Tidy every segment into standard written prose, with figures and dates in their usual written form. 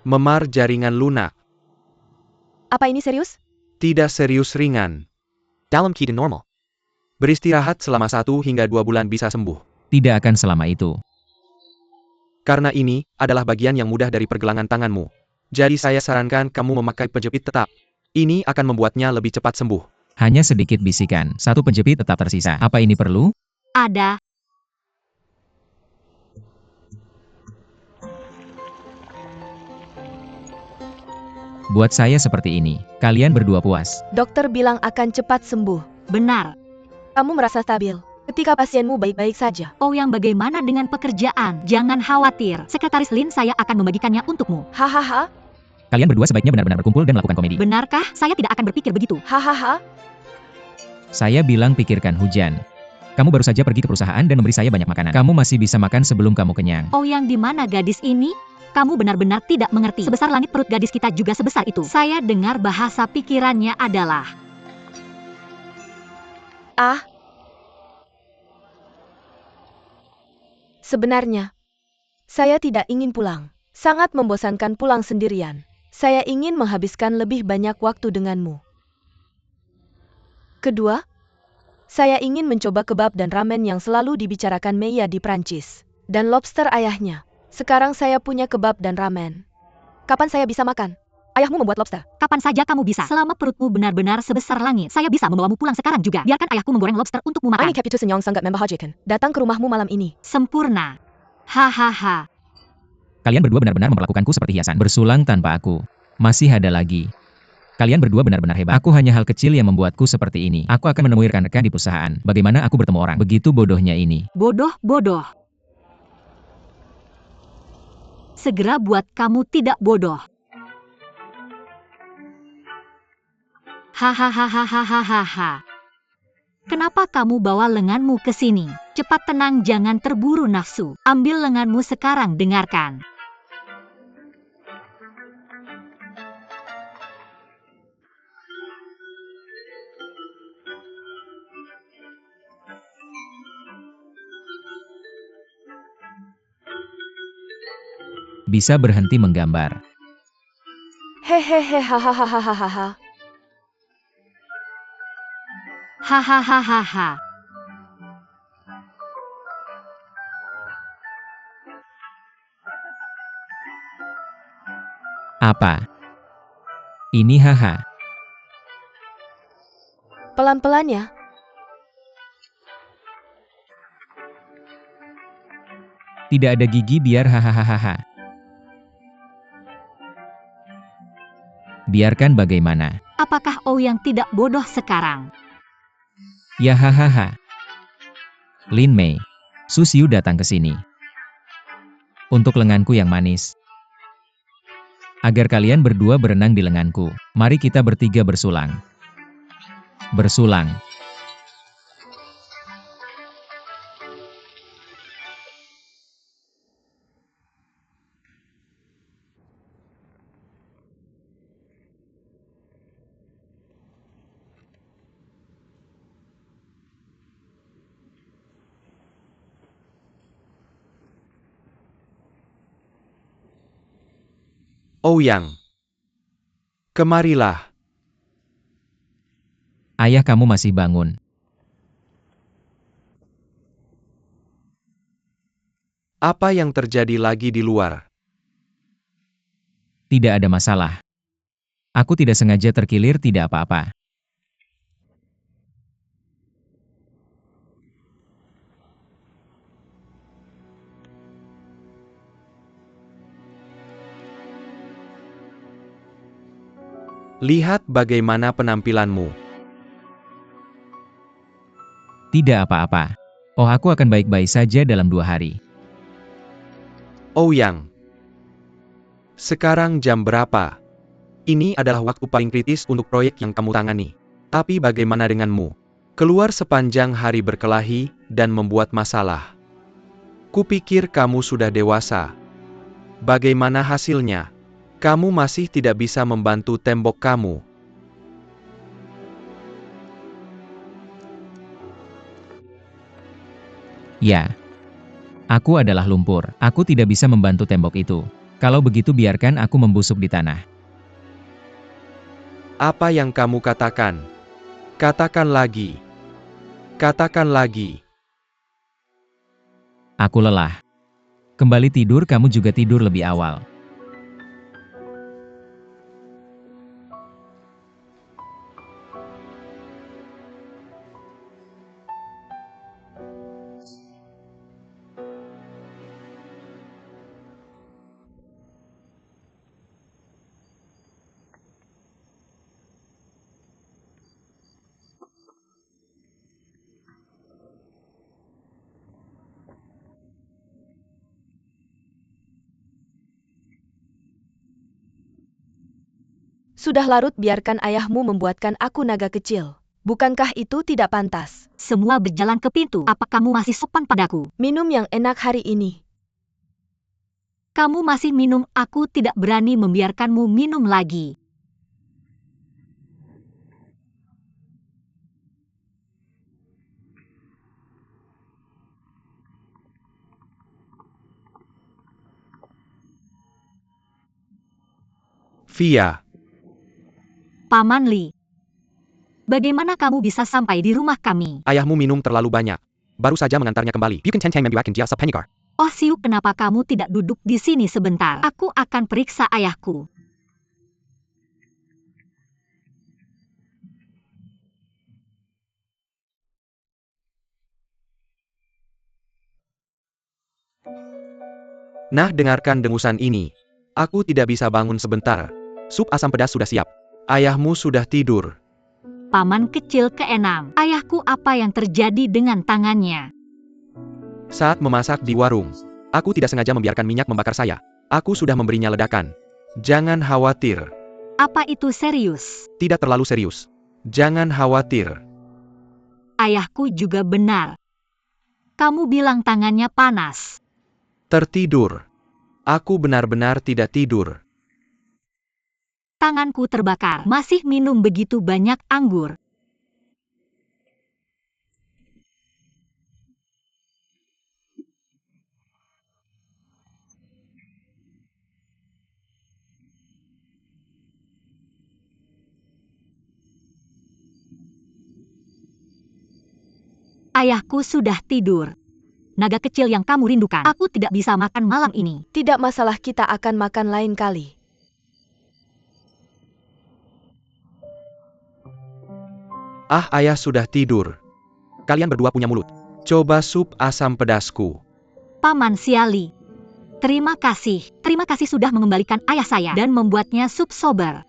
Memar jaringan lunak. Apa ini serius? Tidak serius ringan. Dalam keadaan normal. Beristirahat selama 1 hingga 2 bulan bisa sembuh. Tidak akan selama itu. Karena ini adalah bagian yang mudah dari pergelangan tanganmu. Jadi saya sarankan kamu memakai penjepit tetap. Ini akan membuatnya lebih cepat sembuh. Hanya sedikit bisikan, 1 penjepit tetap tersisa. Apa ini perlu? Ada. Buat saya seperti ini. Kalian berdua puas. Dokter bilang akan cepat sembuh. Benar. Kamu merasa stabil ketika pasienmu baik-baik saja. Oh, yang bagaimana dengan pekerjaan? Jangan khawatir. Sekretaris Lin saya akan membagikannya untukmu. Hahaha, Kalian berdua sebaiknya benar-benar berkumpul dan melakukan komedi. Benarkah? Saya tidak akan berpikir begitu. hahaha. Saya bilang pikirkan hujan. Kamu baru saja pergi ke perusahaan dan memberi saya banyak makanan. Kamu masih bisa makan sebelum kamu kenyang. Oh, yang di mana gadis ini? Kamu benar-benar tidak mengerti. Sebesar langit perut gadis kita juga sebesar itu. Saya dengar bahasa pikirannya adalah... Ah. Sebenarnya, saya tidak ingin pulang. Sangat membosankan pulang sendirian. Saya ingin menghabiskan lebih banyak waktu denganmu. Kedua, saya ingin mencoba kebab dan ramen yang selalu dibicarakan Meia di Prancis. Dan lobster ayahnya. Sekarang saya punya kebab dan ramen. Kapan saya bisa makan? Ayahmu membuat lobster. Kapan saja kamu bisa. Selama perutmu benar-benar sebesar langit. Saya bisa membawamu pulang sekarang juga. Biarkan ayahku menggoreng lobster untukmu makan. Ini Capitusen yang sangat membahagiakan. Datang ke rumahmu malam ini. Sempurna. Hahaha. Kalian berdua benar-benar memperlakukanku seperti hiasan. Bersulang tanpa aku. Masih ada lagi. Kalian berdua benar-benar hebat. Aku hanya hal kecil yang membuatku seperti ini. Aku akan menemui rekan-rekan di perusahaan. Bagaimana aku bertemu orang? Begitu bodohnya ini. Bodoh. Segera buat kamu tidak bodoh. Hahaha. Kenapa kamu bawa lenganmu ke sini? Cepat tenang, jangan terburu nafsu. Ambil lenganmu sekarang, dengarkan. Bisa berhenti menggambar. Hehehe hahaha. Hahaha. Apa? Ini haha. Pelan-pelan ya. Tidak ada gigi biar hahaha. Biarkan bagaimana. Apakah yang tidak bodoh sekarang? Ya hahaha. Lin Mei. Susiu datang ke sini. Untuk lenganku yang manis. Agar kalian berdua berenang di lenganku. Mari kita bertiga bersulang. Bersulang. Ouyang. Kemarilah. Ayah kamu masih bangun. Apa yang terjadi lagi di luar? Tidak ada masalah. Aku tidak sengaja terkilir, tidak apa-apa. Lihat bagaimana penampilanmu. Tidak apa-apa. Oh, aku akan baik-baik saja dalam 2 hari. Ouyang. Sekarang jam berapa? Ini adalah waktu paling kritis untuk proyek yang kamu tangani. Tapi bagaimana denganmu? Keluar sepanjang hari berkelahi dan membuat masalah. Kupikir kamu sudah dewasa. Bagaimana hasilnya? Kamu masih tidak bisa membantu tembok kamu. Ya. Aku adalah lumpur. Aku tidak bisa membantu tembok itu. Kalau begitu biarkan aku membusuk di tanah. Apa yang kamu katakan? Katakan lagi. Katakan lagi. Aku lelah. Kembali tidur, kamu juga tidur lebih awal. Sudah larut, biarkan ayahmu membuatkan aku naga kecil. Bukankah itu tidak pantas? Semua berjalan ke pintu. Apa kamu masih sopan padaku? Minum yang enak hari ini. Kamu masih minum, aku tidak berani membiarkanmu minum lagi. Via. Paman Li, bagaimana kamu bisa sampai di rumah kami? Ayahmu minum terlalu banyak. Baru saja mengantarnya kembali. Oh Siu, kenapa kamu tidak duduk di sini sebentar? Aku akan periksa ayahku. Nah, dengarkan dengusan ini. Aku tidak bisa bangun sebentar. Sup asam pedas sudah siap. Ayahmu sudah tidur. Paman kecil keenam, ayahku, apa yang terjadi dengan tangannya? Saat memasak di warung, aku tidak sengaja membiarkan minyak membakar saya. Aku sudah memberinya ledakan. Jangan khawatir. Apa itu serius? Tidak terlalu serius. Jangan khawatir. Ayahku juga benar. Kamu bilang tangannya panas. Tertidur. Aku benar-benar tidak tidur. Tanganku terbakar. Masih minum begitu banyak anggur. Ayahku sudah tidur. Naga kecil yang kamu rindukan. Aku tidak bisa makan malam ini. Tidak masalah, kita akan makan lain kali. Ah, ayah sudah tidur. Kalian berdua punya mulut. Coba sup asam pedasku. Paman Siali, terima kasih. Terima kasih sudah mengembalikan ayah saya dan membuatnya sup sober.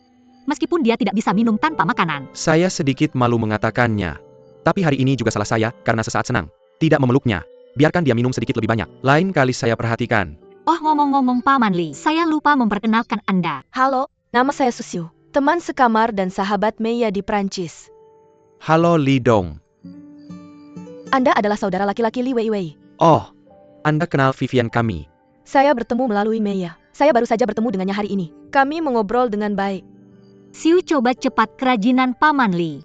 Meskipun dia tidak bisa minum tanpa makanan. Saya sedikit malu mengatakannya. Tapi hari ini juga salah saya, karena sesaat senang. Tidak memeluknya. Biarkan dia minum sedikit lebih banyak. Lain kali saya perhatikan. Oh, ngomong-ngomong Paman Li, saya lupa memperkenalkan Anda. Halo, nama saya Susiu. Teman sekamar dan sahabat Meiya di Prancis. Halo Li Dong. Anda adalah saudara laki-laki Li Weiwei. Oh, Anda kenal Vivian kami. Saya bertemu melalui Meiya. Saya baru saja bertemu dengannya hari ini. Kami mengobrol dengan baik. Siu, coba cepat kerajinan Paman Li.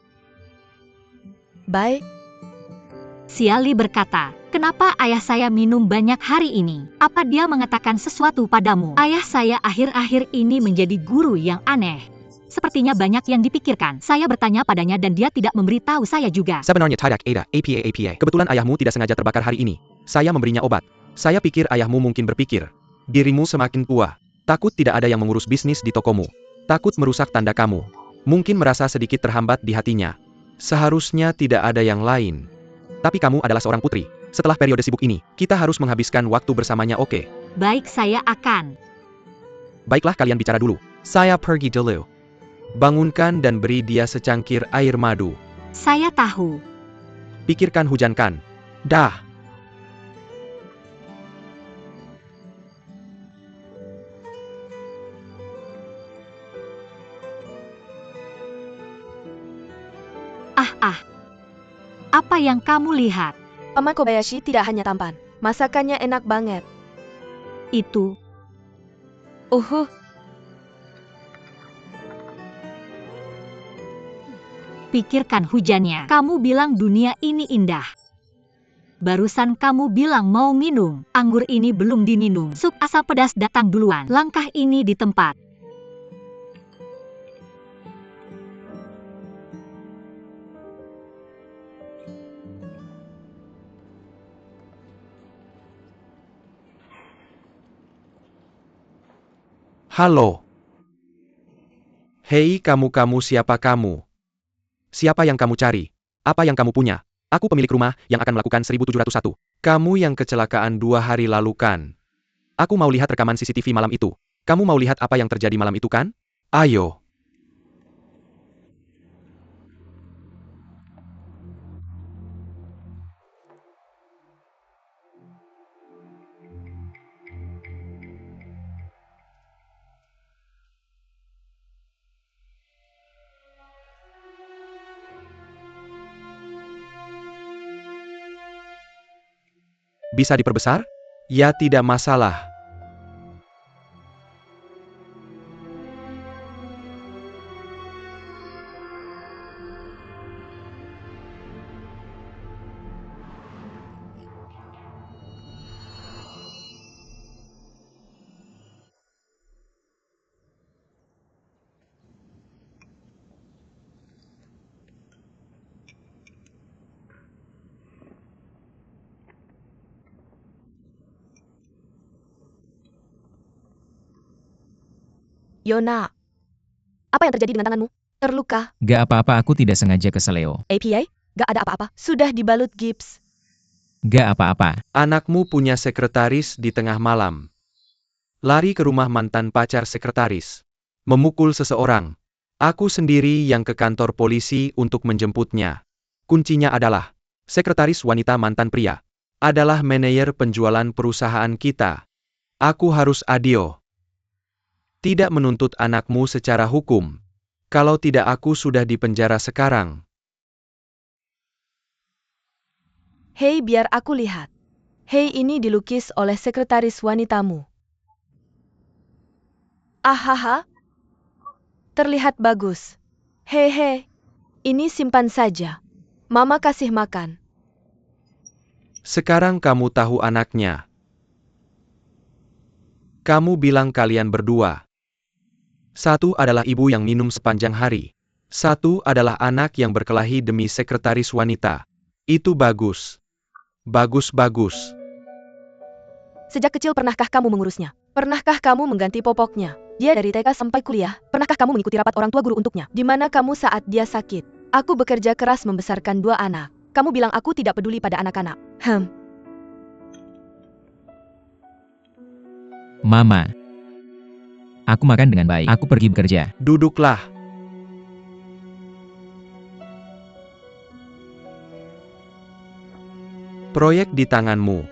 Baik. Siali berkata, kenapa ayah saya minum banyak hari ini? Apa dia mengatakan sesuatu padamu? Ayah saya akhir-akhir ini menjadi guru yang aneh. Sepertinya banyak yang dipikirkan. Saya bertanya padanya dan dia tidak memberitahu saya juga. Sebenarnya tidak ada, APA. Kebetulan ayahmu tidak sengaja terbakar hari ini. Saya memberinya obat. Saya pikir ayahmu mungkin berpikir. Dirimu semakin tua. Takut tidak ada yang mengurus bisnis di tokomu. Takut merusak tanda kamu. Mungkin merasa sedikit terhambat di hatinya. Seharusnya tidak ada yang lain. Tapi kamu adalah seorang putri. Setelah periode sibuk ini, kita harus menghabiskan waktu bersamanya, oke? Baik, saya akan. Baiklah, kalian bicara dulu. Saya pergi dulu. Bangunkan dan beri dia secangkir air madu. Saya tahu. Pikirkan, hujankan. Dah. Apa yang kamu lihat? Paman Kobayashi tidak hanya tampan. Masakannya enak banget. Itu. Pikirkan hujannya. Kamu bilang dunia ini indah. Barusan kamu bilang mau minum. Anggur ini belum diminum. Sup asam pedas datang duluan. Langkah ini di tempat. Halo. Hei kamu siapa kamu? Siapa yang kamu cari? Apa yang kamu punya? Aku pemilik rumah yang akan melakukan 1701. Kamu yang kecelakaan 2 hari lalu kan? Aku mau lihat rekaman CCTV malam itu. Kamu mau lihat apa yang terjadi malam itu kan? Ayo. Bisa diperbesar? Ya tidak masalah. Yona, apa yang terjadi dengan tanganmu? Terluka? Gak apa-apa, aku tidak sengaja keseleo. APA? Gak ada apa-apa. Sudah dibalut gips. Gak apa-apa. Anakmu punya sekretaris di tengah malam. Lari ke rumah mantan pacar sekretaris. Memukul seseorang. Aku sendiri yang ke kantor polisi untuk menjemputnya. Kuncinya adalah, sekretaris wanita mantan pria. Adalah manajer penjualan perusahaan kita. Aku harus adil. Tidak menuntut anakmu secara hukum. Kalau tidak aku sudah di penjara sekarang. Hei, biar aku lihat. Hei, ini dilukis oleh sekretaris wanitamu. Ahaha. Terlihat bagus. Hehe. Ini simpan saja. Mama kasih makan. Sekarang kamu tahu anaknya. Kamu bilang kalian berdua. Satu adalah ibu yang minum sepanjang hari. Satu adalah anak yang berkelahi demi sekretaris wanita. Itu bagus. Bagus-bagus. Sejak kecil pernahkah kamu mengurusnya? Pernahkah kamu mengganti popoknya? Dia dari TK sampai kuliah. Pernahkah kamu mengikuti rapat orang tua guru untuknya? Di mana kamu saat dia sakit? Aku bekerja keras membesarkan 2 anak. Kamu bilang aku tidak peduli pada anak-anak. Mama. Aku makan dengan baik. Aku pergi bekerja. Duduklah. Proyek di tanganmu.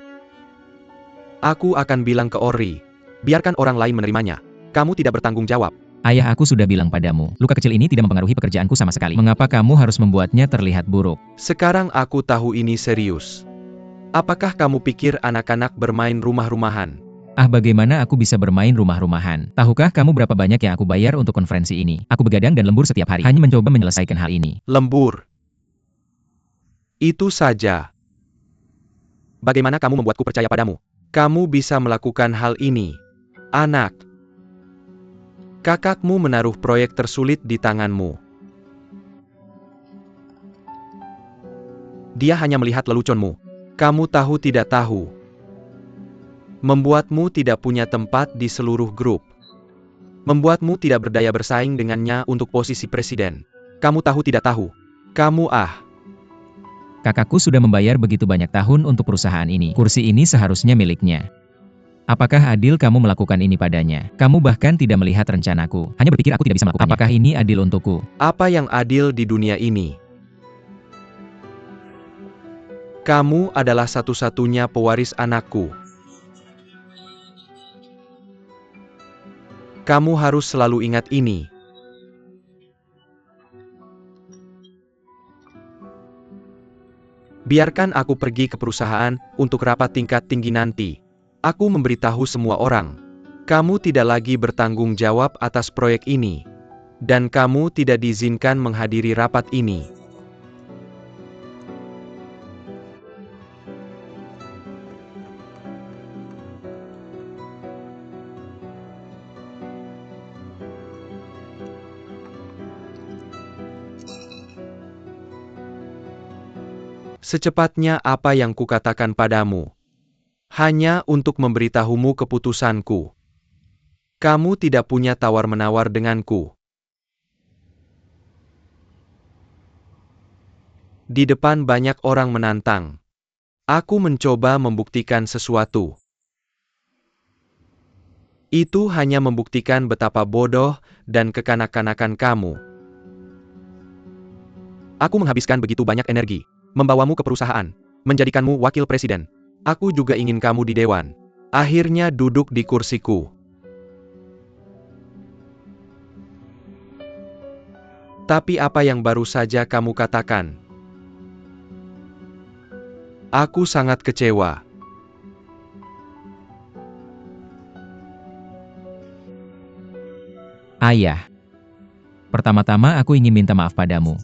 Aku akan bilang ke Ori. Biarkan orang lain menerimanya. Kamu tidak bertanggung jawab. Ayah, aku sudah bilang padamu, luka kecil ini tidak mempengaruhi pekerjaanku sama sekali. Mengapa kamu harus membuatnya terlihat buruk? Sekarang aku tahu ini serius. Apakah kamu pikir anak-anak bermain rumah-rumahan? Bagaimana aku bisa bermain rumah-rumahan? Tahukah kamu berapa banyak yang aku bayar untuk konferensi ini? Aku begadang dan lembur setiap hari, hanya mencoba menyelesaikan hal ini. Lembur. Itu saja. Bagaimana kamu membuatku percaya padamu? Kamu bisa melakukan hal ini. Anak. Kakakmu menaruh proyek tersulit di tanganmu. Dia hanya melihat leluconmu. Kamu tahu tidak tahu. Membuatmu tidak punya tempat di seluruh grup. Membuatmu tidak berdaya bersaing dengannya untuk posisi presiden. Kamu tahu tidak tahu. Kamu Kakakku sudah membayar begitu banyak tahun untuk perusahaan ini. Kursi ini seharusnya miliknya. Apakah adil kamu melakukan ini padanya? Kamu bahkan tidak melihat rencanaku. Hanya berpikir aku tidak bisa melakukannya. Apakah ini adil untukku? Apa yang adil di dunia ini? Kamu adalah satu-satunya pewaris anakku. Kamu harus selalu ingat ini. Biarkan aku pergi ke perusahaan untuk rapat tingkat tinggi nanti. Aku memberitahu semua orang. Kamu tidak lagi bertanggung jawab atas proyek ini. Dan kamu tidak diizinkan menghadiri rapat ini. Secepatnya apa yang kukatakan padamu. Hanya untuk memberitahumu keputusanku. Kamu tidak punya tawar-menawar denganku. Di depan banyak orang menantang. Aku mencoba membuktikan sesuatu. Itu hanya membuktikan betapa bodoh dan kekanak-kanakan kamu. Aku menghabiskan begitu banyak energi, membawamu ke perusahaan, menjadikanmu wakil presiden. Aku juga ingin kamu di dewan. Akhirnya duduk di kursiku. Tapi apa yang baru saja kamu katakan? Aku sangat kecewa. Ayah. Pertama-tama aku ingin minta maaf padamu.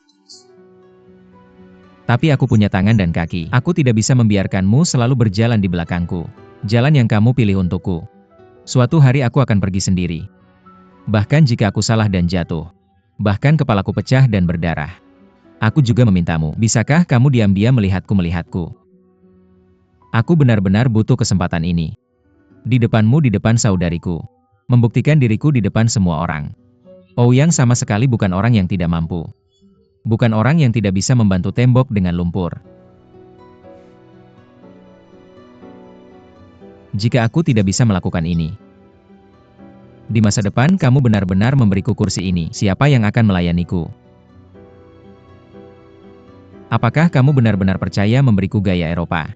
Tapi aku punya tangan dan kaki. Aku tidak bisa membiarkanmu selalu berjalan di belakangku. Jalan yang kamu pilih untukku. Suatu hari aku akan pergi sendiri. Bahkan jika aku salah dan jatuh. Bahkan kepalaku pecah dan berdarah. Aku juga memintamu, bisakah kamu diam-diam melihatku? Aku benar-benar butuh kesempatan ini. Di depanmu, di depan saudariku. Membuktikan diriku di depan semua orang. Ouyang sama sekali bukan orang yang tidak mampu. Bukan orang yang tidak bisa membantu tembok dengan lumpur. Jika aku tidak bisa melakukan ini, di masa depan kamu benar-benar memberiku kursi ini, siapa yang akan melayaniku? Apakah kamu benar-benar percaya memberiku gaya Eropa?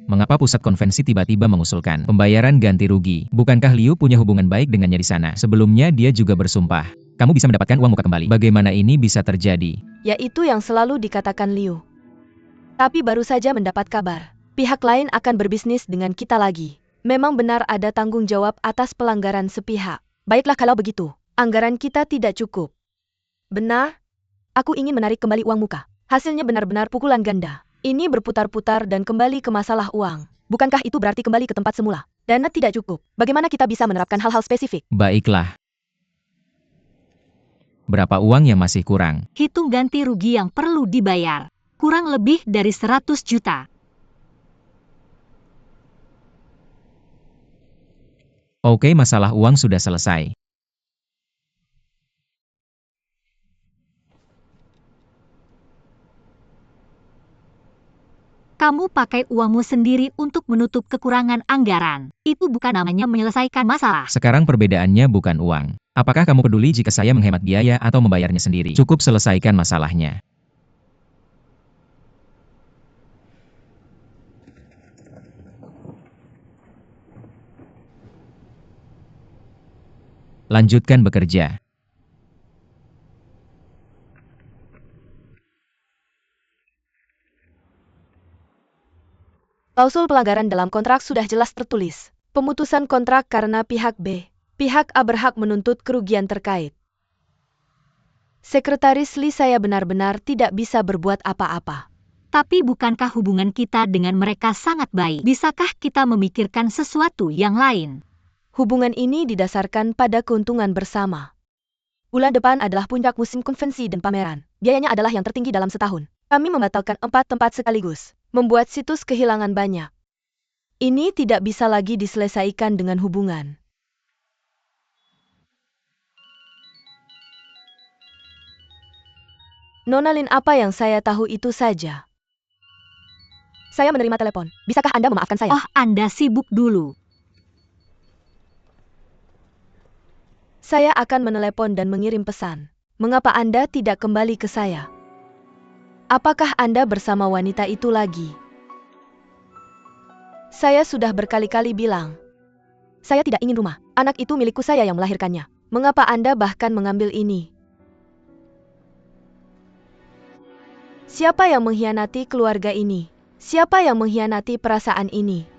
Mengapa pusat konvensi tiba-tiba mengusulkan pembayaran ganti rugi? Bukankah Liu punya hubungan baik dengannya di sana? Sebelumnya dia juga bersumpah, kamu bisa mendapatkan uang muka kembali. Bagaimana ini bisa terjadi? Yaitu yang selalu dikatakan Liu. Tapi baru saja mendapat kabar. Pihak lain akan berbisnis dengan kita lagi. Memang benar ada tanggung jawab atas pelanggaran sepihak. Baiklah kalau begitu, anggaran kita tidak cukup. Benar? Aku ingin menarik kembali uang muka. Hasilnya benar-benar pukulan ganda. Ini berputar-putar dan kembali ke masalah uang. Bukankah itu berarti kembali ke tempat semula? Dana tidak cukup. Bagaimana kita bisa menerapkan hal-hal spesifik? Baiklah. Berapa uang yang masih kurang? Hitung ganti rugi yang perlu dibayar. Kurang lebih dari 100 juta. Oke, masalah uang sudah selesai. Kamu pakai uangmu sendiri untuk menutup kekurangan anggaran. Itu bukan namanya menyelesaikan masalah. Sekarang perbedaannya bukan uang. Apakah kamu peduli jika saya menghemat biaya atau membayarnya sendiri? Cukup selesaikan masalahnya. Lanjutkan bekerja. Klausul pelanggaran dalam kontrak sudah jelas tertulis. Pemutusan kontrak karena pihak B. Pihak A berhak menuntut kerugian terkait. Sekretaris Li, saya benar-benar tidak bisa berbuat apa-apa. Tapi bukankah hubungan kita dengan mereka sangat baik? Bisakah kita memikirkan sesuatu yang lain? Hubungan ini didasarkan pada keuntungan bersama. Bulan depan adalah puncak musim konvensi dan pameran. Biayanya adalah yang tertinggi dalam setahun. Kami membatalkan 4 tempat sekaligus, membuat situs kehilangan banyak. Ini tidak bisa lagi diselesaikan dengan hubungan. Nona Lin, apa yang saya tahu itu saja. Saya menerima telepon. Bisakah Anda memaafkan saya? Oh, Anda sibuk dulu. Saya akan menelepon dan mengirim pesan. Mengapa Anda tidak kembali ke saya? Apakah Anda bersama wanita itu lagi? Saya sudah berkali-kali bilang. Saya tidak ingin rumah. Anak itu milikku, saya yang melahirkannya. Mengapa Anda bahkan mengambil ini? Siapa yang mengkhianati keluarga ini? Siapa yang mengkhianati perasaan ini?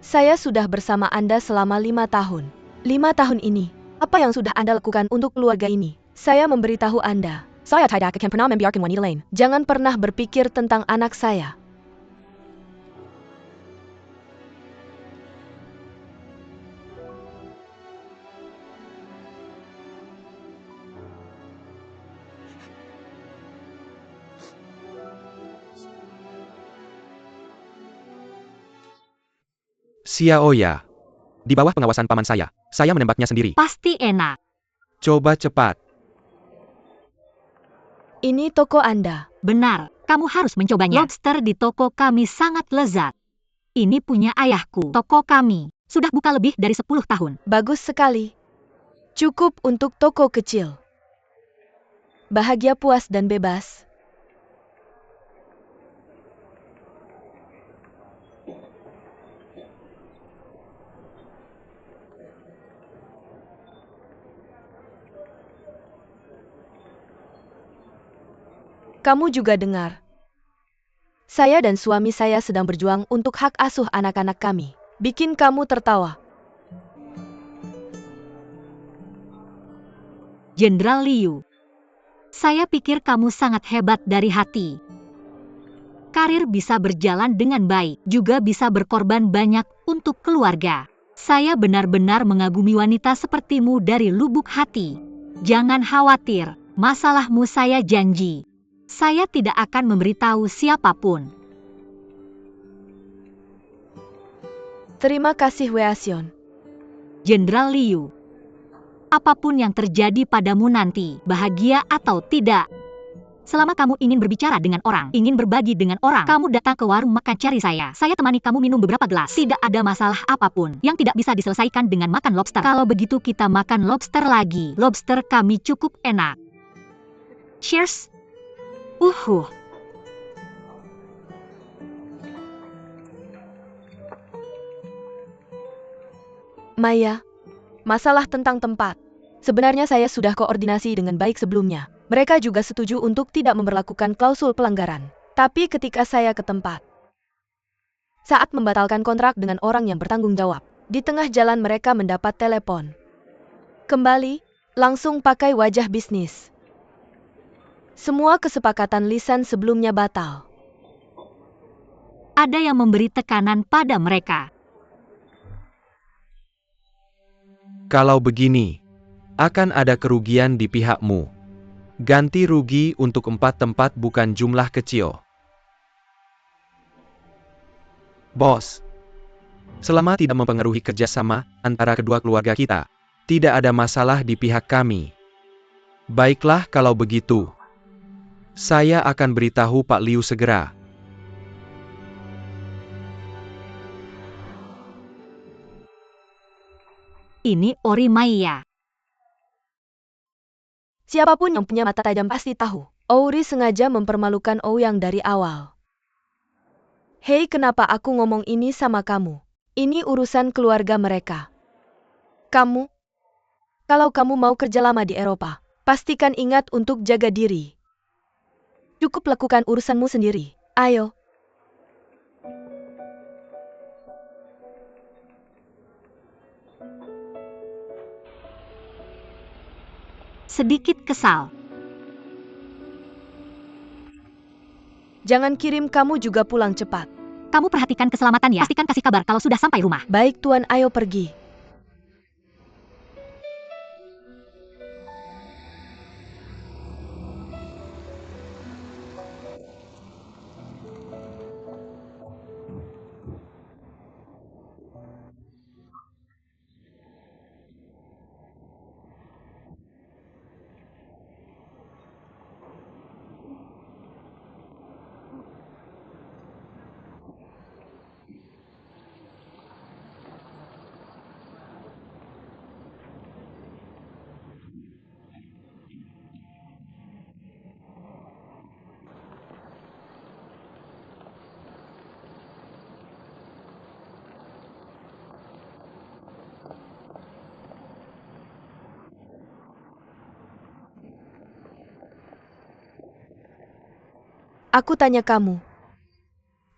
Saya sudah bersama Anda selama 5 tahun. 5 tahun ini, apa yang sudah Anda lakukan untuk keluarga ini? Saya memberitahu Anda. Saya tidak akan pernah membiarkan wanita lain. Jangan pernah berpikir tentang anak saya. Xiaoya. Di bawah pengawasan paman saya menembaknya sendiri. Pasti enak. Coba cepat. Ini toko Anda. Benar, kamu harus mencobanya. Lobster di toko kami sangat lezat. Ini punya ayahku. Toko kami sudah buka lebih dari 10 tahun. Bagus sekali. Cukup untuk toko kecil. Bahagia, puas, dan bebas. Kamu juga dengar. Saya dan suami saya sedang berjuang untuk hak asuh anak-anak kami. Bikin kamu tertawa. Jenderal Liu, saya pikir kamu sangat hebat dari hati. Karir bisa berjalan dengan baik, juga bisa berkorban banyak untuk keluarga. Saya benar-benar mengagumi wanita sepertimu dari lubuk hati. Jangan khawatir, masalahmu saya janji. Saya tidak akan memberitahu siapapun. Terima kasih, Weasion. Jenderal Liu, apapun yang terjadi padamu nanti, bahagia atau tidak, selama kamu ingin berbicara dengan orang, ingin berbagi dengan orang, kamu datang ke warung makan cari saya. Saya temani kamu minum beberapa gelas. Tidak ada masalah apapun yang tidak bisa diselesaikan dengan makan lobster. Kalau begitu kita makan lobster lagi. Lobster kami cukup enak. Cheers. Maya, masalah tentang tempat. Sebenarnya saya sudah koordinasi dengan baik sebelumnya. Mereka juga setuju untuk tidak memberlakukan klausul pelanggaran. Tapi ketika saya ke tempat, saat membatalkan kontrak dengan orang yang bertanggung jawab, di tengah jalan mereka mendapat telepon. Kembali, langsung pakai wajah bisnis. Semua kesepakatan lisan sebelumnya batal. Ada yang memberi tekanan pada mereka. Kalau begini, akan ada kerugian di pihakmu. Ganti rugi untuk 4 tempat bukan jumlah kecil. Bos, selama tidak mempengaruhi kerjasama antara kedua keluarga kita, tidak ada masalah di pihak kami. Baiklah kalau begitu. Saya akan beritahu Pak Liu segera. Ini Ori Maya. Siapapun yang punya mata tajam pasti tahu. Ouri sengaja mempermalukan Ouyang dari awal. Hei, kenapa aku ngomong ini sama kamu? Ini urusan keluarga mereka. Kalau kamu mau kerja lama di Eropa, pastikan ingat untuk jaga diri. Cukup lakukan urusanmu sendiri. Ayo. Sedikit kesal. Jangan kirim, kamu juga pulang cepat. Kamu perhatikan keselamatan ya. Pastikan kasih kabar kalau sudah sampai rumah. Baik Tuan, ayo pergi. Aku tanya kamu.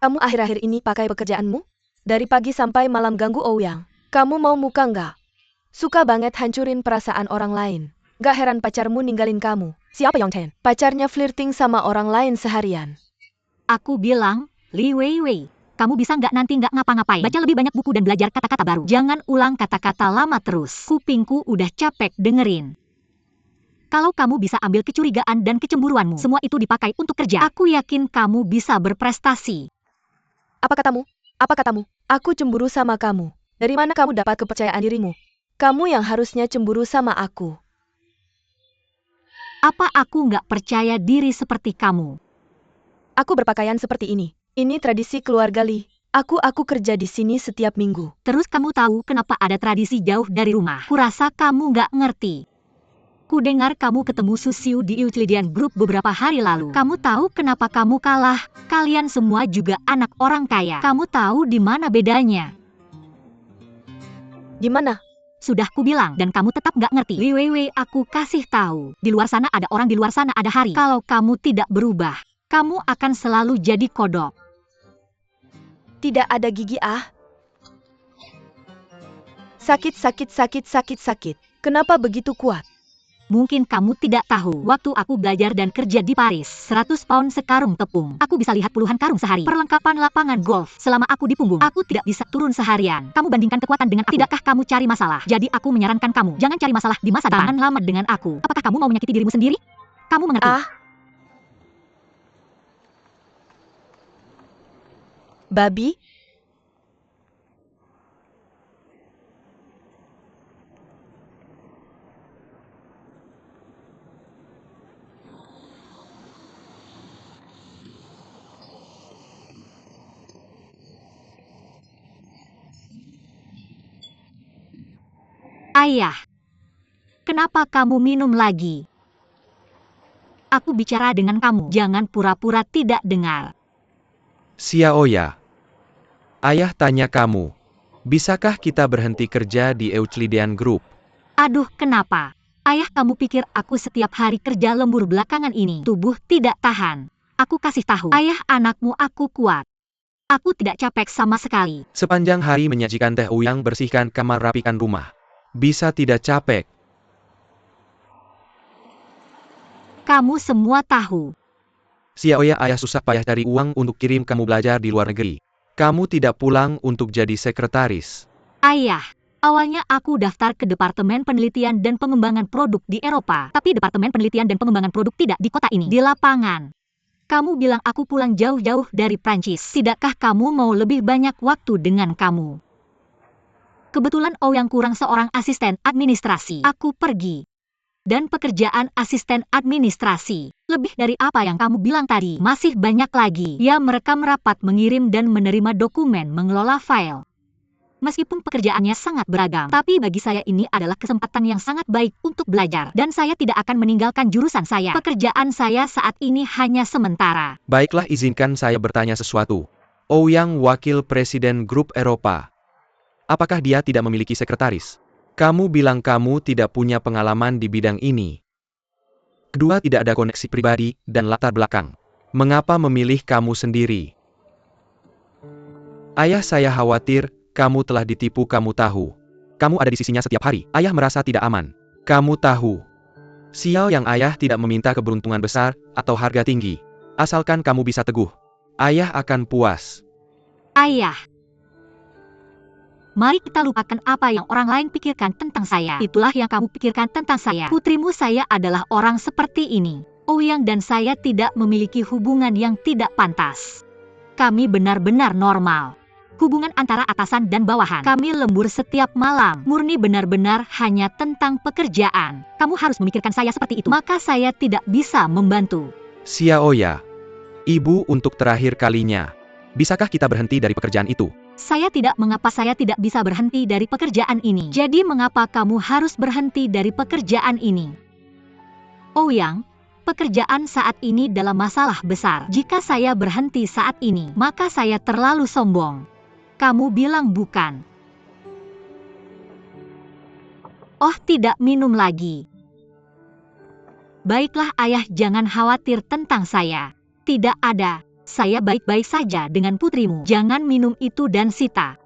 Kamu akhir-akhir ini pakai pekerjaanmu? Dari pagi sampai malam ganggu Ouyang. Kamu mau muka nggak? Suka banget hancurin perasaan orang lain. Gak heran pacarmu ninggalin kamu. Siapa Yongchen? Pacarnya flirting sama orang lain seharian. Aku bilang, Li Weiwei, kamu bisa nggak nanti nggak ngapa-ngapain? Baca lebih banyak buku dan belajar kata-kata baru. Jangan ulang kata-kata lama terus. Kupingku udah capek dengerin. Kalau kamu bisa ambil kecurigaan dan kecemburuanmu, semua itu dipakai untuk kerja. Aku yakin kamu bisa berprestasi. Apa katamu? Apa katamu? Aku cemburu sama kamu. Dari mana kamu dapat kepercayaan dirimu? Kamu yang harusnya cemburu sama aku. Apa aku nggak percaya diri seperti kamu? Aku berpakaian seperti ini. Ini tradisi keluarga Li. Aku kerja di sini setiap minggu. Terus kamu tahu kenapa ada tradisi jauh dari rumah? Kurasa kamu nggak ngerti. Ku dengar kamu ketemu Susiu di Euclidean Group beberapa hari lalu. Kamu tahu kenapa kamu kalah? Kalian semua juga anak orang kaya. Kamu tahu di mana bedanya? Di mana? Sudah ku bilang dan kamu tetap nggak ngerti. Li Weiwei, aku kasih tahu. Di luar sana ada orang, di luar sana ada hari. Kalau kamu tidak berubah, kamu akan selalu jadi kodok. Tidak ada gigi ah. Sakit. Kenapa begitu kuat? Mungkin kamu tidak tahu, waktu aku belajar dan kerja di Paris, 100 pound sekarung tepung. Aku bisa lihat puluhan karung sehari. Perlengkapan lapangan golf. Selama aku di punggung, aku tidak bisa turun seharian. Kamu bandingkan kekuatan dengan aku. Tidakkah kamu cari masalah? Jadi aku menyarankan kamu, jangan cari masalah di masa depan. Jangan lama dengan aku. Apakah kamu mau menyakiti dirimu sendiri? Kamu mengerti? Babi? Ayah, kenapa kamu minum lagi? Aku bicara dengan kamu, jangan pura-pura tidak dengar. Xiaoya. Ayah tanya kamu. Bisakah kita berhenti kerja di Euclidean Group? Aduh, kenapa? Ayah, kamu pikir aku setiap hari kerja lembur belakangan ini? Tubuh tidak tahan. Aku kasih tahu, ayah anakmu aku kuat. Aku tidak capek sama sekali. Sepanjang hari menyajikan teh Ouyang, bersihkan kamar, rapikan rumah. Bisa tidak capek? Kamu semua tahu. Xiaoya, ayah susah payah cari uang untuk kirim kamu belajar di luar negeri. Kamu tidak pulang untuk jadi sekretaris. Ayah, awalnya aku daftar ke Departemen Penelitian dan Pengembangan Produk di Eropa. Tapi Departemen Penelitian dan Pengembangan Produk tidak di kota ini, di lapangan. Kamu bilang aku pulang jauh-jauh dari Prancis. Tidakkah kamu mau lebih banyak waktu dengan kamu? Kebetulan Ouyang kurang seorang asisten administrasi. Aku pergi. Dan pekerjaan asisten administrasi. Lebih dari apa yang kamu bilang tadi. Masih banyak lagi. Ya, merekam rapat, mengirim dan menerima dokumen, mengelola file. Meskipun pekerjaannya sangat beragam, tapi bagi saya ini adalah kesempatan yang sangat baik untuk belajar. Dan saya tidak akan meninggalkan jurusan saya. Pekerjaan saya saat ini hanya sementara. Baiklah, izinkan saya bertanya sesuatu. Ouyang, wakil presiden grup Eropa. Apakah dia tidak memiliki sekretaris? Kamu bilang kamu tidak punya pengalaman di bidang ini. Kedua, tidak ada koneksi pribadi dan latar belakang. Mengapa memilih kamu sendiri? Ayah saya khawatir kamu telah ditipu. Kamu tahu. Kamu ada di sisinya setiap hari. Ayah merasa tidak aman. Kamu tahu. Sial yang ayah tidak meminta keberuntungan besar atau harga tinggi. Asalkan kamu bisa teguh. Ayah akan puas. Ayah. Mari kita lupakan apa yang orang lain pikirkan tentang saya. Itulah yang kamu pikirkan tentang saya. Putrimu, saya adalah orang seperti ini. Ouyang dan saya tidak memiliki hubungan yang tidak pantas. Kami benar-benar normal. Hubungan antara atasan dan bawahan. Kami lembur setiap malam. Murni benar-benar hanya tentang pekerjaan. Kamu harus memikirkan saya seperti itu. Maka saya tidak bisa membantu. Xiaoya. Ibu, untuk terakhir kalinya. Bisakah kita berhenti dari pekerjaan itu? Saya tidak mengapa saya tidak bisa berhenti dari pekerjaan ini. Jadi mengapa kamu harus berhenti dari pekerjaan ini? Ouyang, pekerjaan saat ini dalam masalah besar. Jika saya berhenti saat ini, maka saya terlalu sombong. Kamu bilang bukan? Oh, tidak minum lagi. Baiklah ayah, jangan khawatir tentang saya. Tidak ada. Saya baik-baik saja dengan putrimu. Jangan minum itu dan Sita.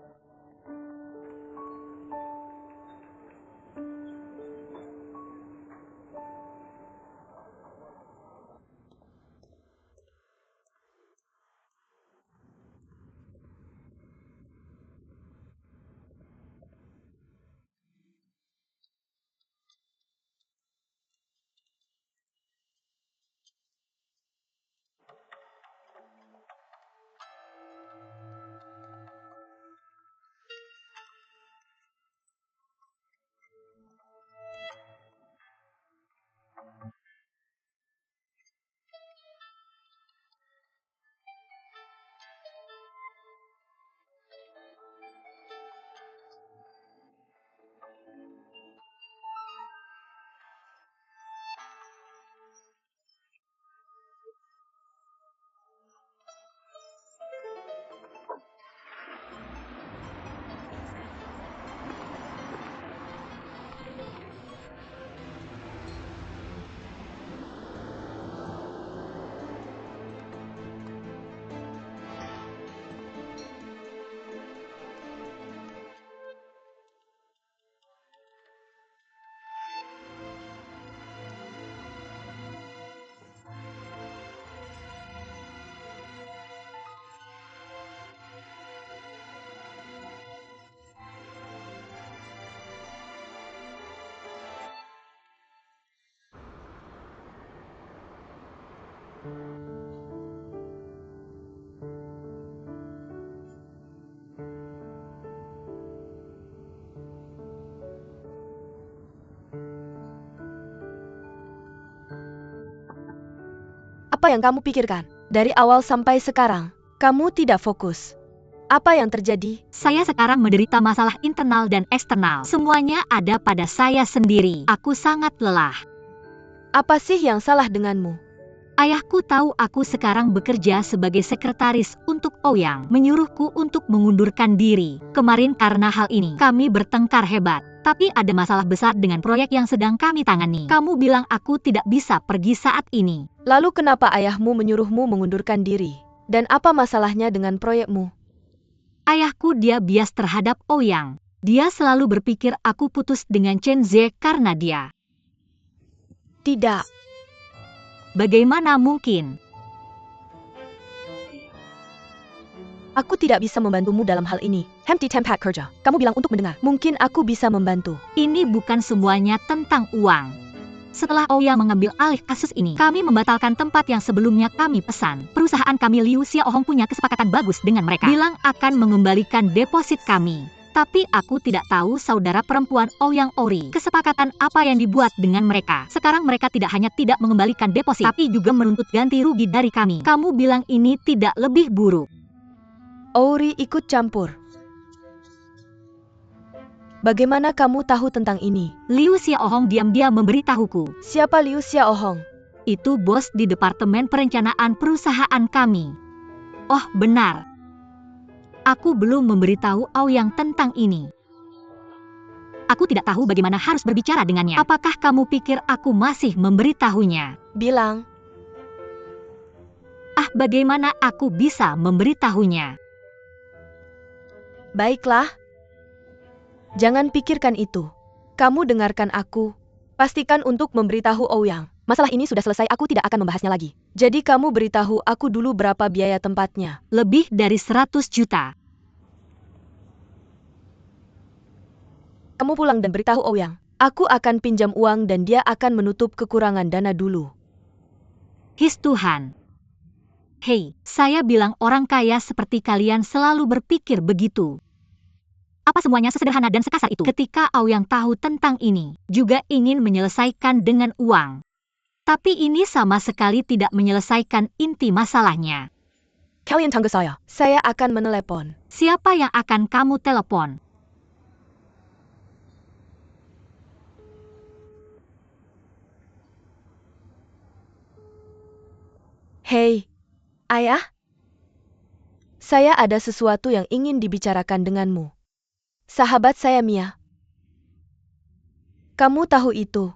Apa yang kamu pikirkan? Dari awal sampai sekarang, kamu tidak fokus. Apa yang terjadi? Saya sekarang menderita masalah internal dan eksternal. Semuanya ada pada saya sendiri. Aku sangat lelah. Apa sih yang salah denganmu? Ayahku tahu aku sekarang bekerja sebagai sekretaris untuk Ouyang, menyuruhku untuk mengundurkan diri. Kemarin karena hal ini, kami bertengkar hebat. Tapi ada masalah besar dengan proyek yang sedang kami tangani. Kamu bilang aku tidak bisa pergi saat ini. Lalu kenapa ayahmu menyuruhmu mengundurkan diri? Dan apa masalahnya dengan proyekmu? Ayahku dia bias terhadap Ouyang. Dia selalu berpikir aku putus dengan Chen Ze karena dia. Tidak. Bagaimana mungkin? Aku tidak bisa membantumu dalam hal ini. Hemti tempat kerja. Kamu bilang untuk mendengar. Mungkin aku bisa membantu. Ini bukan semuanya tentang uang. Setelah Ouyang mengambil alih kasus ini, kami membatalkan tempat yang sebelumnya kami pesan. Perusahaan kami Liu Xiaohong punya kesepakatan bagus dengan mereka. Bilang akan mengembalikan deposit kami. Tapi aku tidak tahu saudara perempuan Ouyang Ori. Kesepakatan apa yang dibuat dengan mereka. Sekarang mereka tidak hanya tidak mengembalikan deposit, tapi juga menuntut ganti rugi dari kami. Kamu bilang ini tidak lebih buruk. Ori ikut campur. Bagaimana kamu tahu tentang ini? Liu Xiaohong diam-diam memberitahuku. Siapa Liu Xiaohong? Itu bos di Departemen Perencanaan perusahaan kami. Oh, benar. Aku belum memberitahu Ouyang tentang ini. Aku tidak tahu bagaimana harus berbicara dengannya. Apakah kamu pikir aku masih memberitahunya? Bilang. Bagaimana aku bisa memberitahunya? Baiklah. Jangan pikirkan itu. Kamu dengarkan aku. Pastikan untuk memberitahu Ouyang. Masalah ini sudah selesai, aku tidak akan membahasnya lagi. Jadi kamu beritahu aku dulu berapa biaya tempatnya. Lebih dari 100 juta. Kamu pulang dan beritahu Ouyang. Aku akan pinjam uang dan dia akan menutup kekurangan dana dulu. His Tuhan. Hei, saya bilang orang kaya seperti kalian selalu berpikir begitu. Apa semuanya sesederhana dan sekasar itu? Ketika Ouyang tahu tentang ini, juga ingin menyelesaikan dengan uang. Tapi ini sama sekali tidak menyelesaikan inti masalahnya. Kalian tunggu saya. Saya akan menelepon. Siapa yang akan kamu telepon? Hei, ayah. Saya ada sesuatu yang ingin dibicarakan denganmu. Sahabat saya Mia. Kamu tahu itu.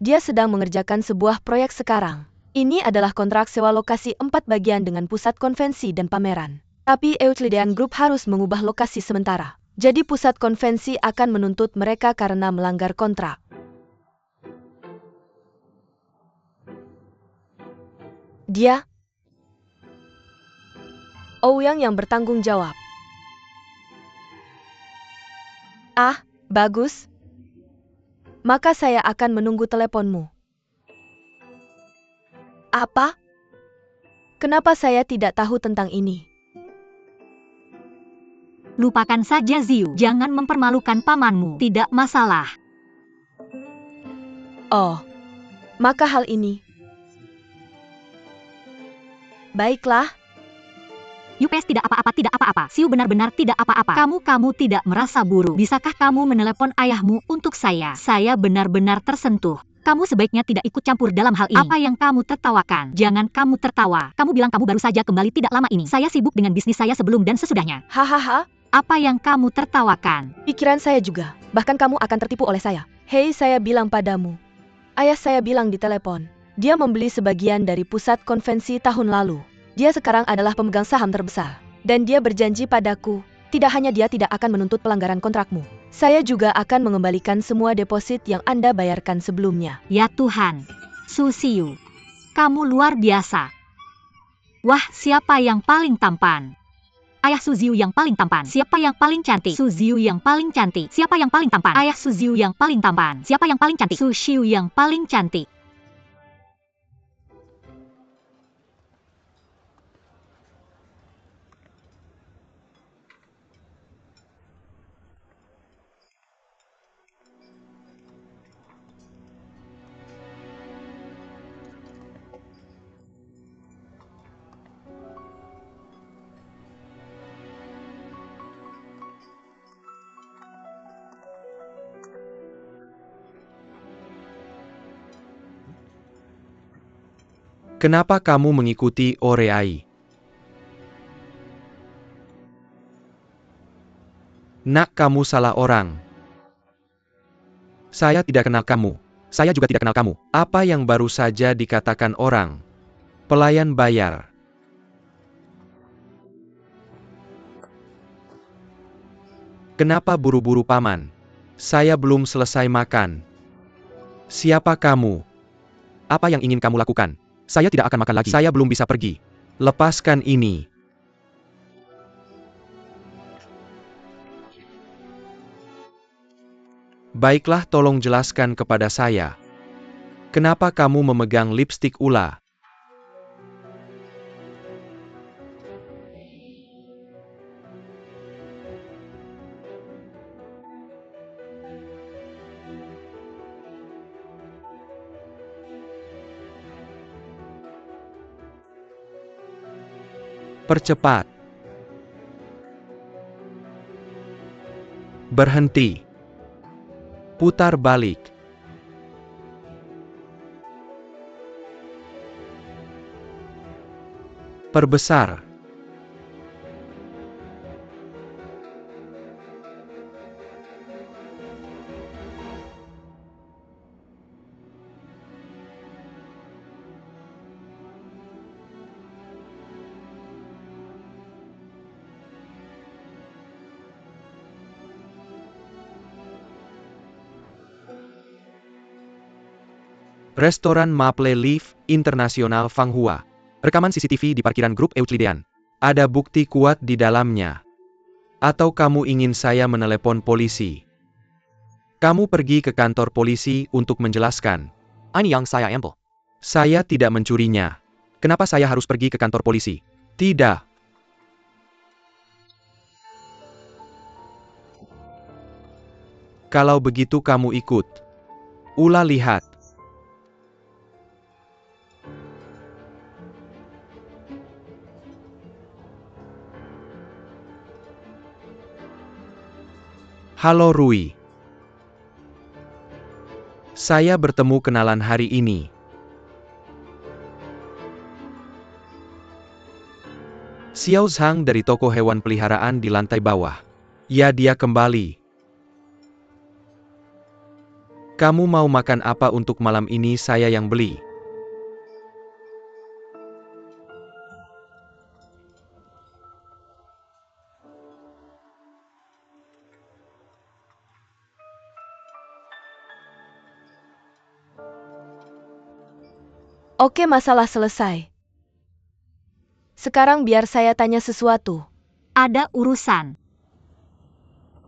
Dia sedang mengerjakan sebuah proyek sekarang. Ini adalah kontrak sewa lokasi 4 bagian dengan pusat konvensi dan pameran. Tapi Euclidean Group harus mengubah lokasi sementara. Jadi pusat konvensi akan menuntut mereka karena melanggar kontrak. Dia Ouyang yang bertanggung jawab. Ah, bagus. Maka saya akan menunggu teleponmu. Apa? Kenapa saya tidak tahu tentang ini? Lupakan saja Ziu, jangan mempermalukan pamanmu, tidak masalah. Oh, maka hal ini. Baiklah. Yupes tidak apa-apa, tidak apa-apa. Siu benar-benar tidak apa-apa. Kamu tidak merasa buruk. Bisakah kamu menelepon ayahmu untuk saya? Saya benar-benar tersentuh. Kamu sebaiknya tidak ikut campur dalam hal ini. Apa yang kamu tertawakan? Jangan kamu tertawa. Kamu bilang kamu baru saja kembali tidak lama ini. Saya sibuk dengan bisnis saya sebelum dan sesudahnya. Hahaha. Apa yang kamu tertawakan? Pikiran saya juga. Bahkan kamu akan tertipu oleh saya. Hei, saya bilang padamu. Ayah saya bilang di telepon. Dia membeli sebagian dari pusat konvensi tahun lalu. Dia sekarang adalah pemegang saham terbesar. Dan dia berjanji padaku, tidak hanya dia tidak akan menuntut pelanggaran kontrakmu. Saya juga akan mengembalikan semua deposit yang Anda bayarkan sebelumnya. Ya Tuhan. Su Xiu, kamu luar biasa. Wah, siapa yang paling tampan? Ayah Su Xiu yang paling tampan. Siapa yang paling cantik? Su Xiu yang paling cantik. Siapa yang paling tampan? Ayah Su Xiu yang paling tampan. Siapa yang paling cantik? Su Xiu yang paling cantik. Kenapa kamu mengikuti Oreai? Nak, kamu salah orang. Saya tidak kenal kamu. Saya juga tidak kenal kamu. Apa yang baru saja dikatakan orang? Pelayan bayar. Kenapa buru-buru, Paman? Saya belum selesai makan. Siapa kamu? Apa yang ingin kamu lakukan? Saya tidak akan makan lagi. Saya belum bisa pergi. Lepaskan ini. Baiklah, tolong jelaskan kepada saya. Kenapa kamu memegang lipstik Ula? Percepat. Berhenti. Putar balik. Perbesar. Restoran Maple Leaf Internasional Fanghua. Rekaman CCTV di parkiran grup Euclidean. Ada bukti kuat di dalamnya. Atau kamu ingin saya menelepon polisi? Kamu pergi ke kantor polisi untuk menjelaskan. Ini yang saya ambil. Saya tidak mencurinya. Kenapa saya harus pergi ke kantor polisi? Tidak. Kalau begitu kamu ikut. Ula lihat. Halo Rui. Saya bertemu kenalan hari ini. Xiao Zhang dari toko hewan peliharaan di lantai bawah. Ya, dia kembali. Kamu mau makan apa untuk malam ini? Saya yang beli. Oke, masalah selesai. Sekarang biar saya tanya sesuatu. Ada urusan.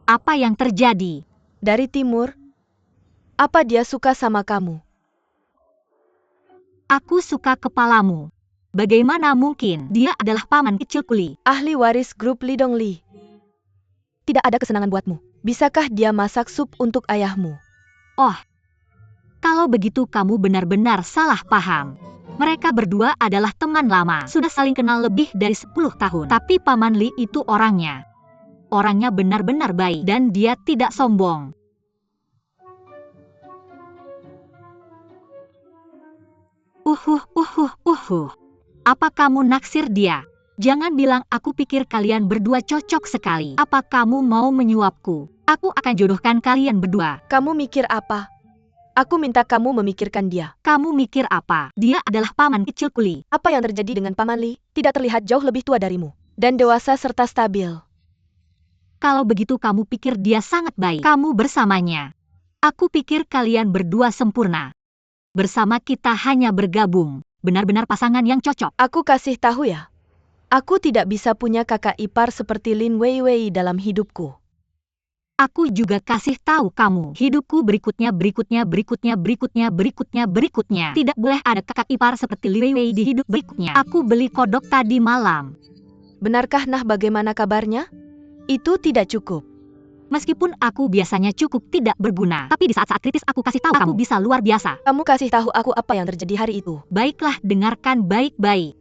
Apa yang terjadi? Dari timur, apa dia suka sama kamu? Aku suka kepalamu. Bagaimana mungkin? Dia adalah paman kecilku Li. Ahli waris grup Lidong Li. Tidak ada kesenangan buatmu. Bisakah dia masak sup untuk ayahmu? Oh, kalau begitu kamu benar-benar salah paham. Mereka berdua adalah teman lama. Sudah saling kenal lebih dari 10 tahun. Tapi Paman Li itu orangnya. Orangnya benar-benar baik dan dia tidak sombong. Apa kamu naksir dia? Jangan bilang aku pikir kalian berdua cocok sekali. Apa kamu mau menyuapku? Aku akan jodohkan kalian berdua. Kamu mikir apa? Aku minta kamu memikirkan dia. Kamu mikir apa? Dia adalah paman kecilku Li. Apa yang terjadi dengan Paman Li tidak terlihat jauh lebih tua darimu. Dan dewasa serta stabil. Kalau begitu kamu pikir dia sangat baik. Kamu bersamanya. Aku pikir kalian berdua sempurna. Bersama kita hanya bergabung. Benar-benar pasangan yang cocok. Aku kasih tahu ya. Aku tidak bisa punya kakak ipar seperti Lin Weiwei dalam hidupku. Aku juga kasih tahu kamu. Hidupku berikutnya. Tidak boleh ada kakak ipar seperti Li Weiwei di hidup berikutnya. Aku beli kodok tadi malam. Benarkah nah bagaimana kabarnya? Itu tidak cukup. Meskipun aku biasanya cukup tidak berguna. Tapi di saat-saat kritis aku kasih tahu kamu bisa luar biasa. Kamu kasih tahu aku apa yang terjadi hari itu. Baiklah, dengarkan baik-baik.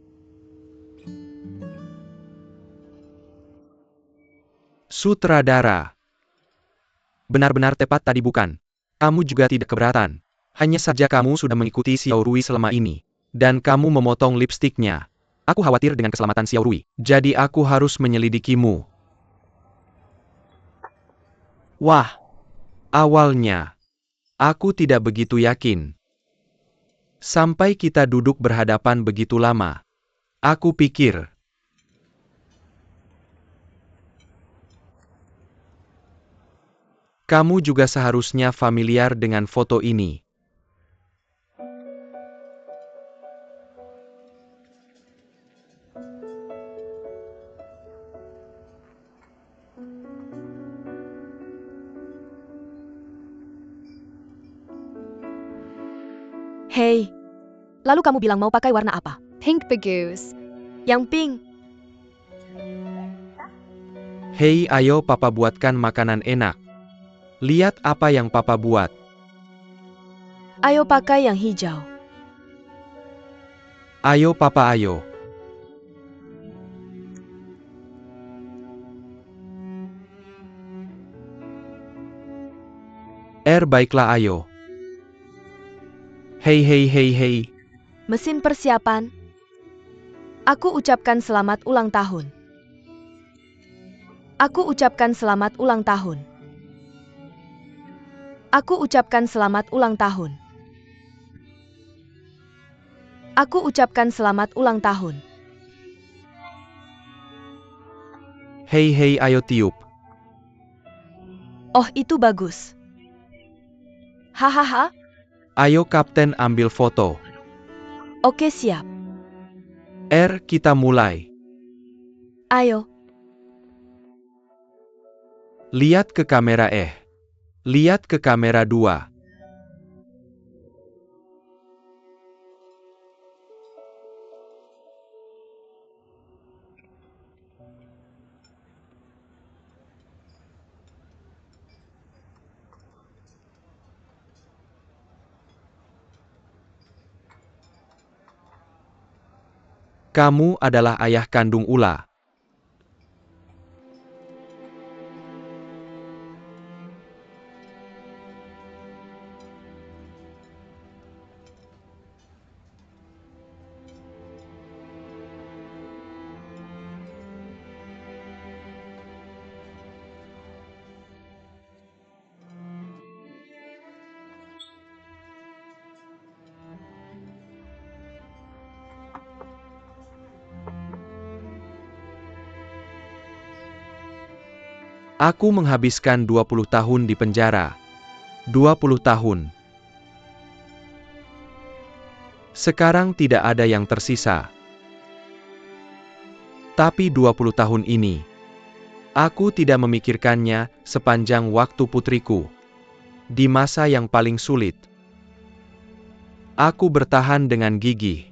Sutradara. Benar-benar tepat tadi bukan? Kamu juga tidak keberatan. Hanya saja kamu sudah mengikuti Xiao Rui selama ini. Dan kamu memotong lipstiknya. Aku khawatir dengan keselamatan Xiao Rui. Jadi aku harus menyelidikimu. Wah. Awalnya. Aku tidak begitu yakin. Sampai kita duduk berhadapan begitu lama. Aku pikir. Kamu juga seharusnya familiar dengan foto ini. Hei, lalu kamu bilang mau pakai warna apa? Pink bagus. Yang pink. Hei, ayo papa buatkan makanan enak. Lihat apa yang papa buat. Ayo pakai yang hijau. Ayo papa, ayo. Baiklah, ayo. Hei. Mesin persiapan. Aku ucapkan selamat ulang tahun. Aku ucapkan selamat ulang tahun. Aku ucapkan selamat ulang tahun. Aku ucapkan selamat ulang tahun. Hei, ayo tiup. Oh, itu bagus. Hahaha. Ayo Kapten ambil foto. Oke, siap. Kita mulai. Ayo. Lihat ke kamera Lihat ke kamera 2. Kamu adalah ayah kandung Ula. Aku menghabiskan 20 tahun di penjara. 20 tahun. Sekarang tidak ada yang tersisa. Tapi 20 tahun ini, aku tidak memikirkannya sepanjang waktu putriku. Di masa yang paling sulit, aku bertahan dengan gigih.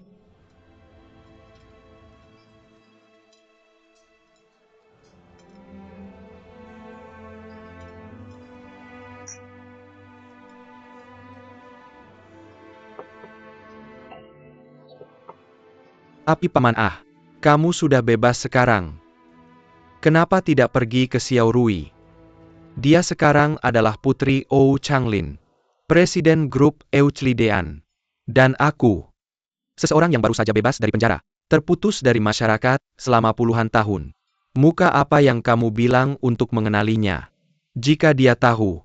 Tapi Paman Ah, kamu sudah bebas sekarang. Kenapa tidak pergi ke Xiao Rui? Dia sekarang adalah putri Ou Changlin, presiden grup Euclidean. Dan aku, seseorang yang baru saja bebas dari penjara, terputus dari masyarakat selama puluhan tahun. Muka apa yang kamu bilang untuk mengenalinya? Jika dia tahu,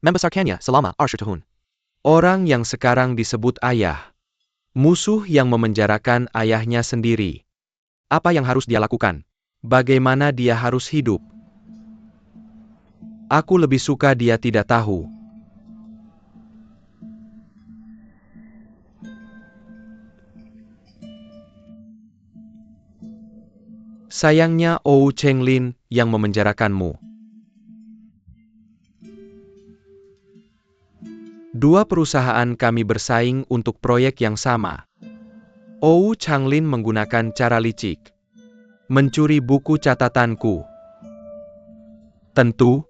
membesarkannya selama 20 tahun. Orang yang sekarang disebut ayah. Musuh yang memenjarakan ayahnya sendiri. Apa yang harus dia lakukan? Bagaimana dia harus hidup? Aku lebih suka dia tidak tahu. Sayangnya Ou Chenglin yang memenjarakanmu. Dua perusahaan kami bersaing untuk proyek yang sama. Ou Changlin menggunakan cara licik. Mencuri buku catatanku. Tentu,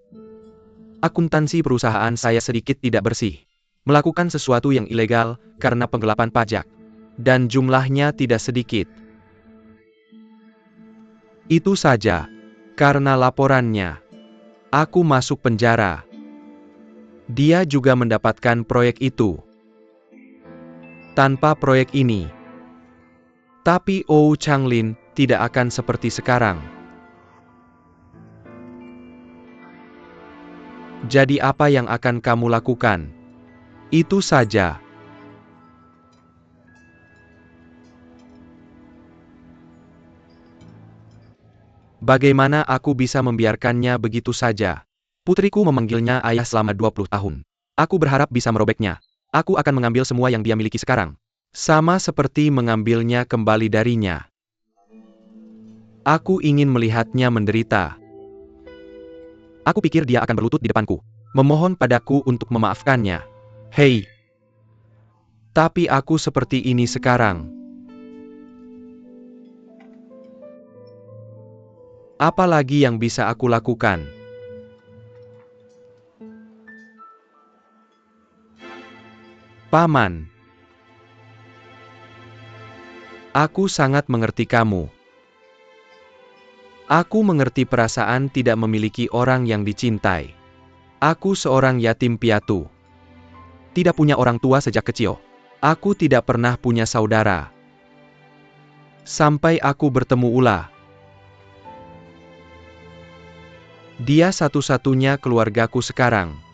akuntansi perusahaan saya sedikit tidak bersih. Melakukan sesuatu yang ilegal karena penggelapan pajak. Dan jumlahnya tidak sedikit. Itu saja. Karena laporannya, aku masuk penjara. Dia juga mendapatkan proyek itu. Tanpa proyek ini, tapi Ou Changlin tidak akan seperti sekarang. Jadi apa yang akan kamu lakukan? Itu saja. Bagaimana aku bisa membiarkannya begitu saja? Putriku memanggilnya ayah selama 20 tahun. Aku berharap bisa merobeknya. Aku akan mengambil semua yang dia miliki sekarang. Sama seperti mengambilnya kembali darinya. Aku ingin melihatnya menderita. Aku pikir dia akan berlutut di depanku, memohon padaku untuk memaafkannya. Hei! Tapi aku seperti ini sekarang. Apa lagi yang bisa aku lakukan? Paman. Aku sangat mengerti kamu. Aku mengerti perasaan tidak memiliki orang yang dicintai. Aku seorang yatim piatu. Tidak punya orang tua sejak kecil. Aku tidak pernah punya saudara. Sampai aku bertemu Ula. Dia satu-satunya keluargaku sekarang.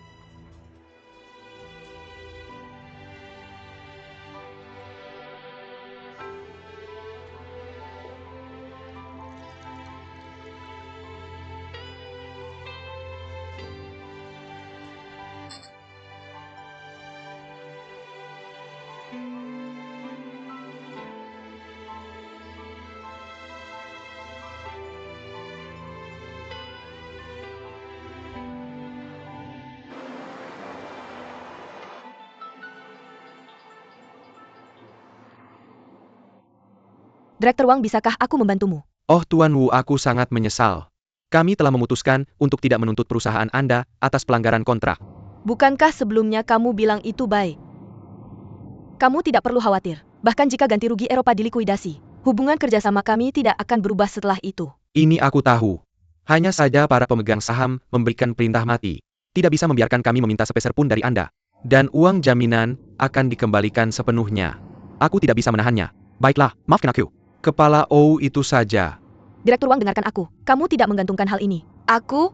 Direktur Wang, bisakah aku membantumu? Oh Tuan Wu, aku sangat menyesal. Kami telah memutuskan untuk tidak menuntut perusahaan Anda atas pelanggaran kontrak. Bukankah sebelumnya kamu bilang itu baik? Kamu tidak perlu khawatir. Bahkan jika ganti rugi Eropa dilikuidasi, hubungan kerjasama kami tidak akan berubah setelah itu. Ini aku tahu. Hanya saja para pemegang saham memberikan perintah mati. Tidak bisa membiarkan kami meminta sepeser pun dari Anda. Dan uang jaminan akan dikembalikan sepenuhnya. Aku tidak bisa menahannya. Baiklah, maafkan aku. Kepala Ou itu saja. Direktur Wang, dengarkan aku. Kamu tidak menggantungkan hal ini. Aku?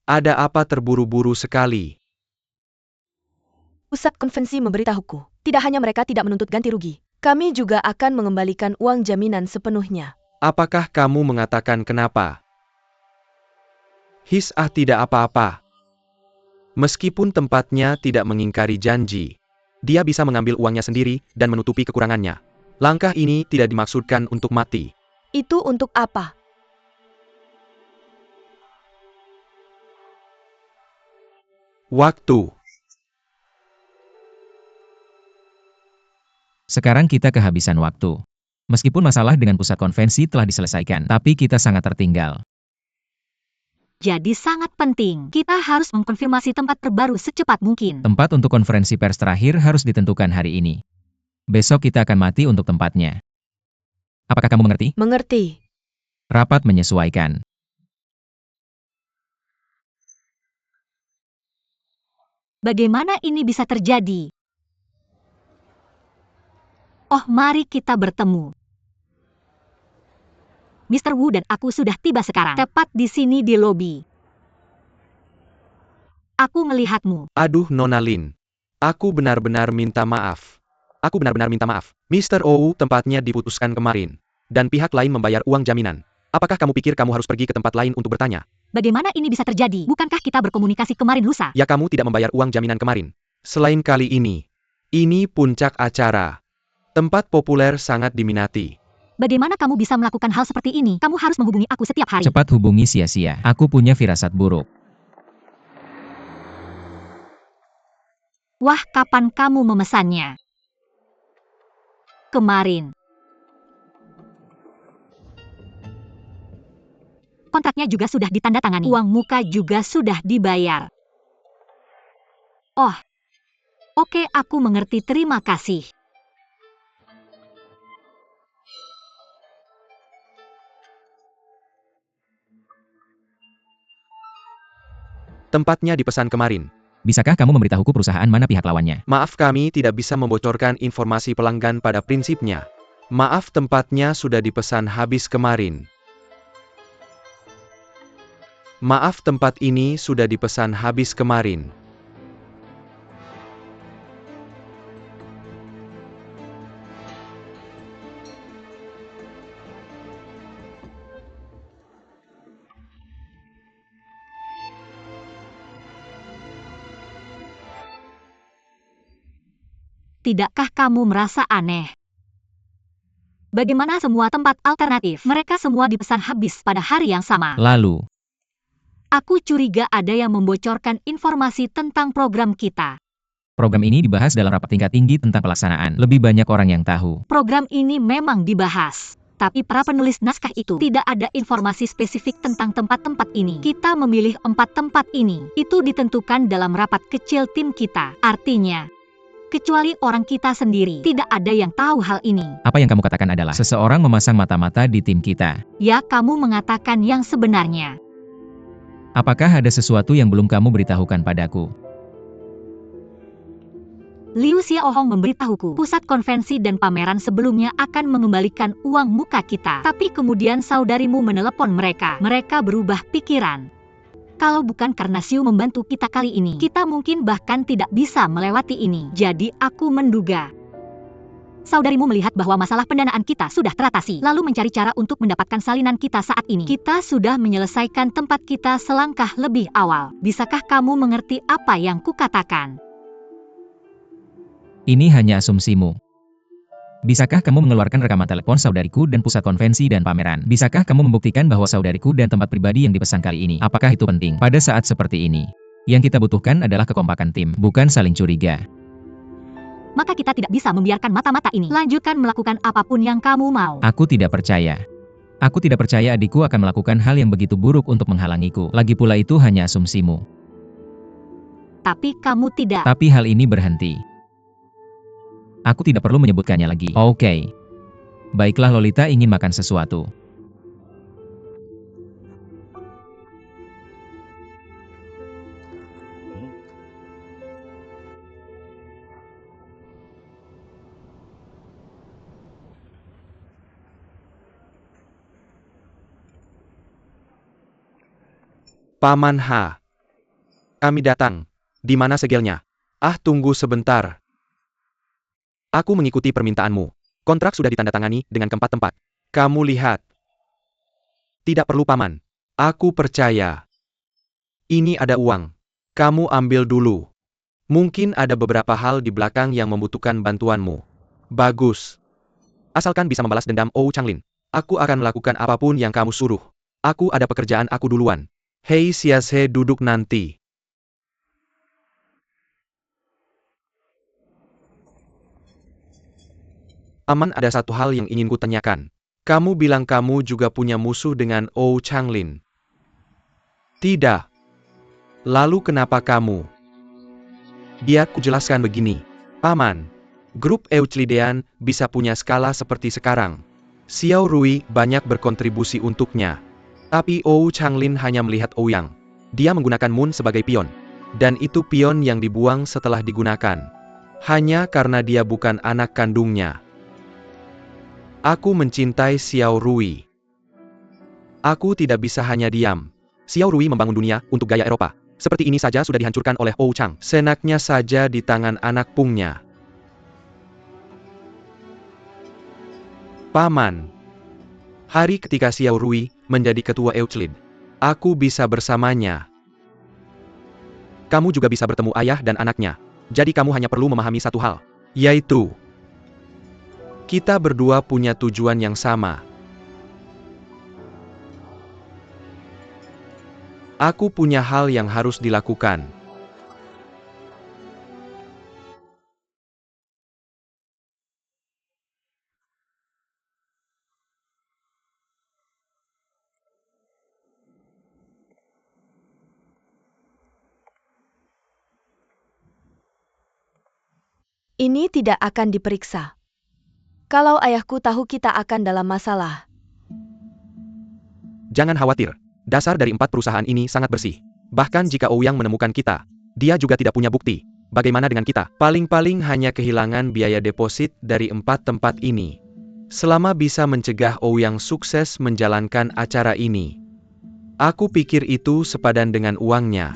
Ada apa terburu-buru sekali? Pusat konvensi memberitahuku, tidak hanya mereka tidak menuntut ganti rugi, kami juga akan mengembalikan uang jaminan sepenuhnya. Apakah kamu mengatakan kenapa? Tidak apa-apa. Meskipun tempatnya tidak mengingkari janji, dia bisa mengambil uangnya sendiri dan menutupi kekurangannya. Langkah ini tidak dimaksudkan untuk mati. Itu untuk apa? Waktu. Sekarang kita kehabisan waktu. Meskipun masalah dengan pusat konvensi telah diselesaikan, tapi kita sangat tertinggal. Jadi sangat penting, kita harus mengkonfirmasi tempat terbaru secepat mungkin. Tempat untuk konferensi pers terakhir harus ditentukan hari ini. Besok kita akan mati untuk tempatnya. Apakah kamu mengerti? Mengerti. Rapat menyesuaikan. Bagaimana ini bisa terjadi? Oh, mari kita bertemu. Mr. Wu dan aku sudah tiba sekarang, tepat di sini di lobi. Aku melihatmu. Aduh Nona Lin. Aku benar-benar minta maaf. Mr. Ou tempatnya diputuskan kemarin. Dan pihak lain membayar uang jaminan. Apakah kamu pikir kamu harus pergi ke tempat lain untuk bertanya? Bagaimana ini bisa terjadi? Bukankah kita berkomunikasi kemarin lusa? Ya kamu tidak membayar uang jaminan kemarin. Selain kali ini puncak acara. Tempat populer sangat diminati. Bagaimana kamu bisa melakukan hal seperti ini? Kamu harus menghubungi aku setiap hari. Cepat hubungi sia-sia. Aku punya firasat buruk. Wah, kapan kamu memesannya? Kemarin. Kontraknya juga sudah ditandatangani. Uang muka juga sudah dibayar. Oh. Oke, aku mengerti. Terima kasih. Tempatnya dipesan kemarin. Bisakah kamu memberitahuku perusahaan mana pihak lawannya? Maaf kami tidak bisa membocorkan informasi pelanggan pada prinsipnya. Maaf tempatnya sudah dipesan habis kemarin. Maaf tempat ini sudah dipesan habis kemarin. Tidakkah kamu merasa aneh? Bagaimana semua tempat alternatif? Mereka semua dipesan habis pada hari yang sama. Lalu, Aku curiga ada yang membocorkan informasi tentang program kita. program ini dibahas dalam rapat tingkat tinggi tentang pelaksanaan. Lebih banyak orang yang tahu. Program ini memang dibahas. Tapi para penulis naskah itu tidak ada informasi spesifik tentang tempat-tempat ini. Kita memilih 4 tempat ini. Itu ditentukan dalam rapat kecil tim kita. Artinya, kecuali orang kita sendiri, tidak ada yang tahu hal ini. Apa yang kamu katakan adalah seseorang memasang mata-mata di tim kita. Ya, kamu mengatakan yang sebenarnya. Apakah ada sesuatu yang belum kamu beritahukan padaku? Liu Xiaohong memberitahuku, pusat konvensi dan pameran sebelumnya akan mengembalikan uang muka kita. Tapi kemudian saudarimu menelepon mereka. Mereka berubah pikiran. Kalau bukan karena Xiu membantu kita kali ini, kita mungkin bahkan tidak bisa melewati ini. Jadi aku menduga saudarimu melihat bahwa masalah pendanaan kita sudah teratasi, lalu mencari cara untuk mendapatkan salinan kita saat ini. Kita sudah menyelesaikan tempat kita selangkah lebih awal. Bisakah kamu mengerti apa yang kukatakan? Ini hanya asumsimu. Bisakah kamu mengeluarkan rekaman telepon saudariku dan pusat konvensi dan pameran? Bisakah kamu membuktikan bahwa saudariku dan tempat pribadi yang dipesan kali ini? Apakah itu penting? Pada saat seperti ini, yang kita butuhkan adalah kekompakan tim, bukan saling curiga. Maka kita tidak bisa membiarkan mata-mata ini. Lanjutkan melakukan apapun yang kamu mau. Aku tidak percaya. Aku tidak percaya adikku akan melakukan hal yang begitu buruk untuk menghalangiku. Lagi pula itu hanya asumsimu. Tapi kamu tidak. Tapi hal ini berhenti. Aku tidak perlu menyebutkannya lagi. Oke. Baiklah, Lolita ingin makan sesuatu. Paman H. Kami datang. Di mana segelnya? Tunggu sebentar. Aku mengikuti permintaanmu. Kontrak sudah ditandatangani dengan keempat tempat. Kamu lihat. Tidak perlu paman. Aku percaya. Ini ada uang. Kamu ambil dulu. Mungkin ada beberapa hal di belakang yang membutuhkan bantuanmu. Bagus. Asalkan bisa membalas dendam Changlin. Aku akan melakukan apapun yang kamu suruh. Aku ada pekerjaan aku duluan. Hei Xiaohe, duduk nanti. Paman, ada satu hal yang ingin kutanyakan. Kamu bilang kamu juga punya musuh dengan Changlin. Tidak. Lalu kenapa kamu? Biar kujelaskan begini. Paman, grup Euclidean bisa punya skala seperti sekarang. Xiao Rui banyak berkontribusi untuknya. Tapi Changlin hanya melihat Ouyang. Dia menggunakan Moon sebagai pion. Dan itu pion yang dibuang setelah digunakan. Hanya karena dia bukan anak kandungnya. Aku mencintai Xiao Rui. Aku tidak bisa hanya diam. Xiao Rui membangun dunia untuk gaya Eropa. Seperti ini saja sudah dihancurkan oleh Chang. Senaknya saja di tangan anak pungnya. Paman. Hari ketika Xiao Rui menjadi ketua Euclid, aku bisa bersamanya. Kamu juga bisa bertemu ayah dan anaknya. Jadi kamu hanya perlu memahami satu hal. Yaitu, kita berdua punya tujuan yang sama. Aku punya hal yang harus dilakukan. Ini tidak akan diperiksa. Kalau ayahku tahu kita akan dalam masalah. Jangan khawatir. Dasar dari 4 perusahaan ini sangat bersih. Bahkan jika Ouyang menemukan kita, dia juga tidak punya bukti. Bagaimana dengan kita? Paling-paling hanya kehilangan biaya deposit dari 4 tempat ini. Selama bisa mencegah Ouyang sukses menjalankan acara ini. Aku pikir itu sepadan dengan uangnya.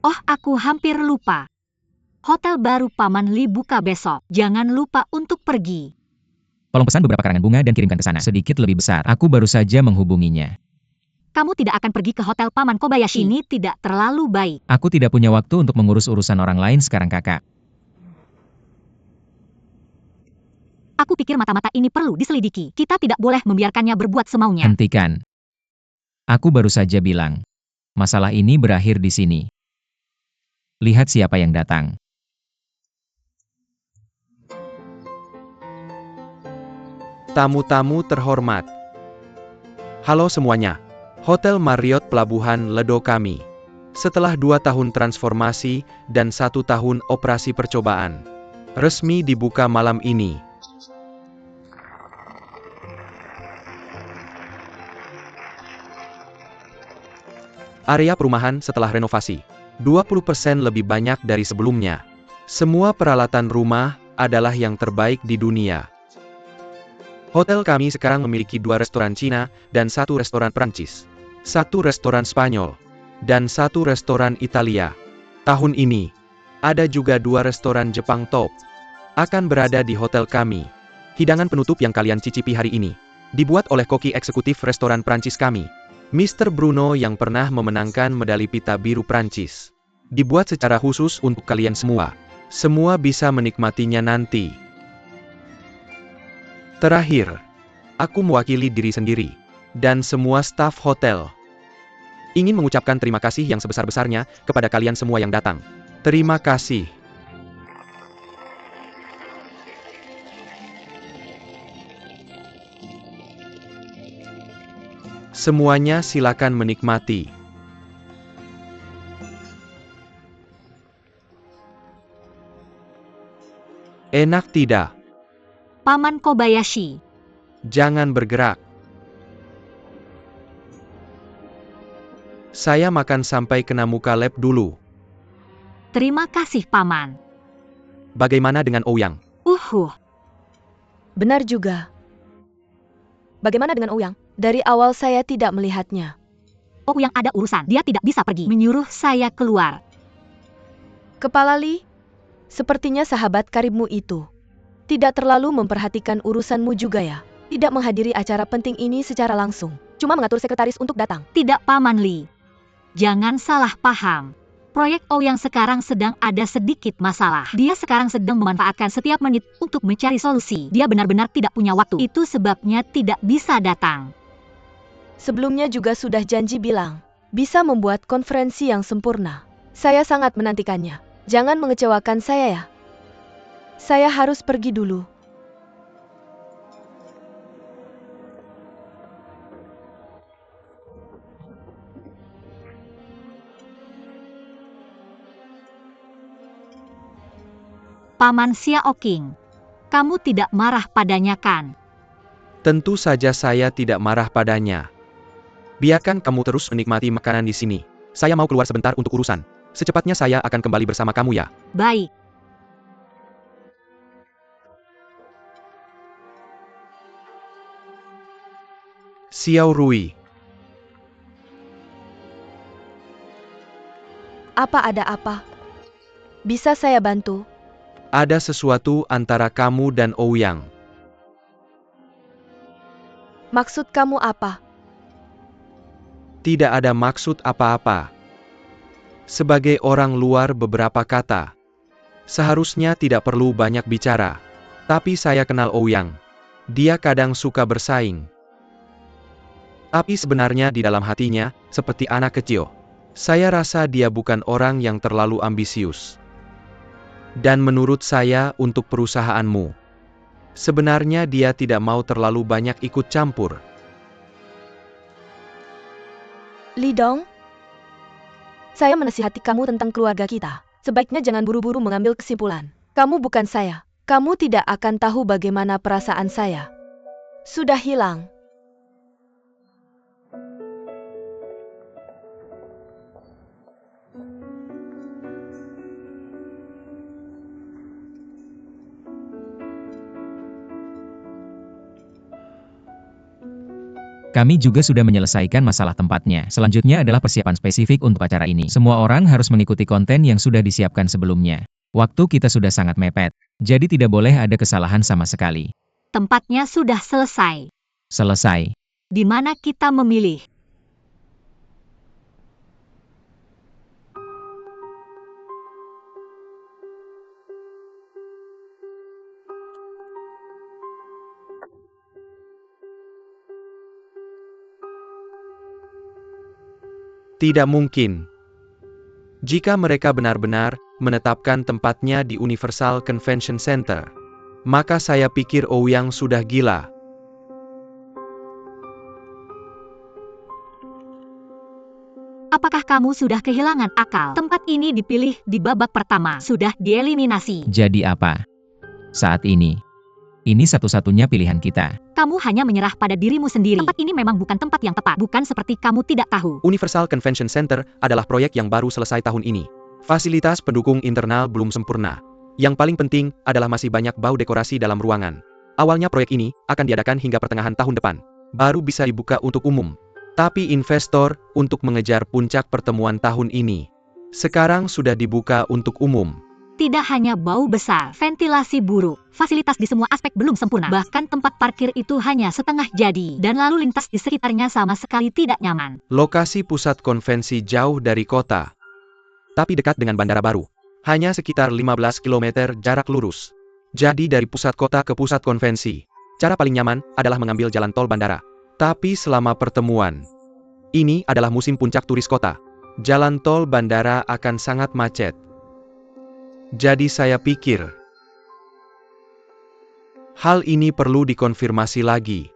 Oh, aku hampir lupa. Hotel baru Paman Li buka besok. Jangan lupa untuk pergi. Tolong pesan beberapa karangan bunga dan kirimkan ke sana. Sedikit lebih besar. Aku baru saja menghubunginya. Kamu tidak akan pergi ke hotel Paman Kobayashi. Ini tidak terlalu baik. Aku tidak punya waktu untuk mengurus urusan orang lain sekarang, Kakak. Aku pikir mata-mata ini perlu diselidiki. Kita tidak boleh membiarkannya berbuat semaunya. Hentikan. Aku baru saja bilang. Masalah ini berakhir di sini. Lihat siapa yang datang. Tamu-tamu terhormat. Halo semuanya. Hotel Marriott Pelabuhan Ledo kami. Setelah 2 tahun transformasi dan 1 tahun operasi percobaan, resmi dibuka malam ini. Area perumahan setelah renovasi. 20% lebih banyak dari sebelumnya. Semua peralatan rumah adalah yang terbaik di dunia. Hotel kami sekarang memiliki 2 restoran Cina dan 1 restoran Prancis, 1 restoran Spanyol, dan 1 restoran Italia. Tahun ini, ada juga 2 restoran Jepang top. Akan berada di hotel kami. Hidangan penutup yang kalian cicipi hari ini, dibuat oleh koki eksekutif restoran Prancis kami, Mr. Bruno yang pernah memenangkan medali pita biru Prancis. Dibuat secara khusus untuk kalian semua. Semua bisa menikmatinya nanti. Terakhir, aku mewakili diri sendiri, dan semua staf hotel. Ingin mengucapkan terima kasih yang sebesar-besarnya kepada kalian semua yang datang. Terima kasih. Semuanya silakan menikmati. Enak tidak? Paman Kobayashi. Jangan bergerak. Saya makan sampai kena muka lab dulu. Terima kasih, Paman. Bagaimana dengan Ouyang? Benar juga. Bagaimana dengan Ouyang? Dari awal saya tidak melihatnya. Oh, yang ada urusan. Dia tidak bisa pergi. Menyuruh saya keluar. Kepala Li, sepertinya sahabat karibmu itu tidak terlalu memperhatikan urusanmu juga ya. Tidak menghadiri acara penting ini secara langsung. Cuma mengatur sekretaris untuk datang. Tidak, Paman Li. Jangan salah paham. Proyek O yang sekarang sedang ada sedikit masalah. Dia sekarang sedang memanfaatkan setiap menit untuk mencari solusi. Dia benar-benar tidak punya waktu. Itu sebabnya tidak bisa datang. Sebelumnya juga sudah janji bilang, bisa membuat konferensi yang sempurna. Saya sangat menantikannya. Jangan mengecewakan saya ya. Saya harus pergi dulu. Paman Xiaoqing, kamu tidak marah padanya kan? Tentu saja saya tidak marah padanya. Biarkan kamu terus menikmati makanan di sini. Saya mau keluar sebentar untuk urusan. Secepatnya saya akan kembali bersama kamu ya. Baik. Xiao Rui. Apa ada apa? Bisa saya bantu? Ada sesuatu antara kamu dan Ouyang. Maksud kamu apa? Tidak ada maksud apa-apa. Sebagai orang luar beberapa kata. Seharusnya tidak perlu banyak bicara. Tapi saya kenal Ouyang. Dia kadang suka bersaing. Tapi sebenarnya di dalam hatinya, seperti anak kecil. Saya rasa dia bukan orang yang terlalu ambisius. Dan menurut saya untuk perusahaanmu, sebenarnya dia tidak mau terlalu banyak ikut campur. Li Dong? Saya menasihati kamu tentang keluarga kita. Sebaiknya jangan buru-buru mengambil kesimpulan. Kamu bukan saya. Kamu tidak akan tahu bagaimana perasaan saya. Sudah hilang. Kami juga sudah menyelesaikan masalah tempatnya. Selanjutnya adalah persiapan spesifik untuk acara ini. Semua orang harus mengikuti konten yang sudah disiapkan sebelumnya. Waktu kita sudah sangat mepet, jadi tidak boleh ada kesalahan sama sekali. Tempatnya sudah selesai. Selesai. Di mana kita memilih? Tidak mungkin. Jika mereka benar-benar menetapkan tempatnya di Universal Convention Center, maka saya pikir Ouyang sudah gila. Apakah kamu sudah kehilangan akal? Tempat ini dipilih di babak pertama, sudah dieliminasi. Jadi apa? Saat ini satu-satunya pilihan kita. Kamu hanya menyerah pada dirimu sendiri. Tempat ini memang bukan tempat yang tepat. Bukan seperti kamu tidak tahu. Universal Convention Center adalah proyek yang baru selesai tahun ini. Fasilitas pendukung internal belum sempurna. Yang paling penting adalah masih banyak bau dekorasi dalam ruangan. Awalnya proyek ini akan diadakan hingga pertengahan tahun depan. Baru bisa dibuka untuk umum. Tapi investor untuk mengejar puncak pertemuan tahun ini sekarang sudah dibuka untuk umum. Tidak hanya bau besar, ventilasi buruk, fasilitas di semua aspek belum sempurna. Bahkan tempat parkir itu hanya setengah jadi, dan lalu lintas di sekitarnya sama sekali tidak nyaman. Lokasi pusat konvensi jauh dari kota, tapi dekat dengan bandara baru. Hanya sekitar 15 km jarak lurus. Jadi dari pusat kota ke pusat konvensi, cara paling nyaman adalah mengambil jalan tol bandara. Tapi selama pertemuan, ini adalah musim puncak turis kota. Jalan tol bandara akan sangat macet. Jadi saya pikir, hal ini perlu dikonfirmasi lagi.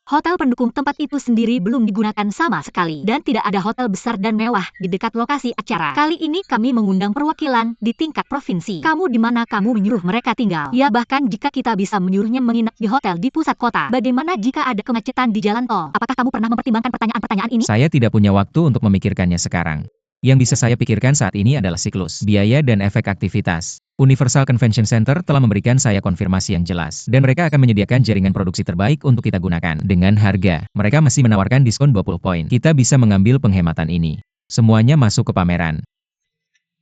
Hotel pendukung tempat itu sendiri belum digunakan sama sekali, dan tidak ada hotel besar dan mewah di dekat lokasi acara. Kali ini kami mengundang perwakilan di tingkat provinsi. Kamu di mana kamu menyuruh mereka tinggal? Ya, bahkan jika kita bisa menyuruhnya menginap di hotel di pusat kota. Bagaimana jika ada kemacetan di jalan tol? Apakah kamu pernah mempertimbangkan pertanyaan-pertanyaan ini? Saya tidak punya waktu untuk memikirkannya sekarang. Yang bisa saya pikirkan saat ini adalah siklus, biaya dan efek aktivitas. Universal Convention Center telah memberikan saya konfirmasi yang jelas, dan mereka akan menyediakan jaringan produksi terbaik untuk kita gunakan. Dengan harga, mereka masih menawarkan diskon 20 poin. Kita bisa mengambil penghematan ini. Semuanya masuk ke pameran.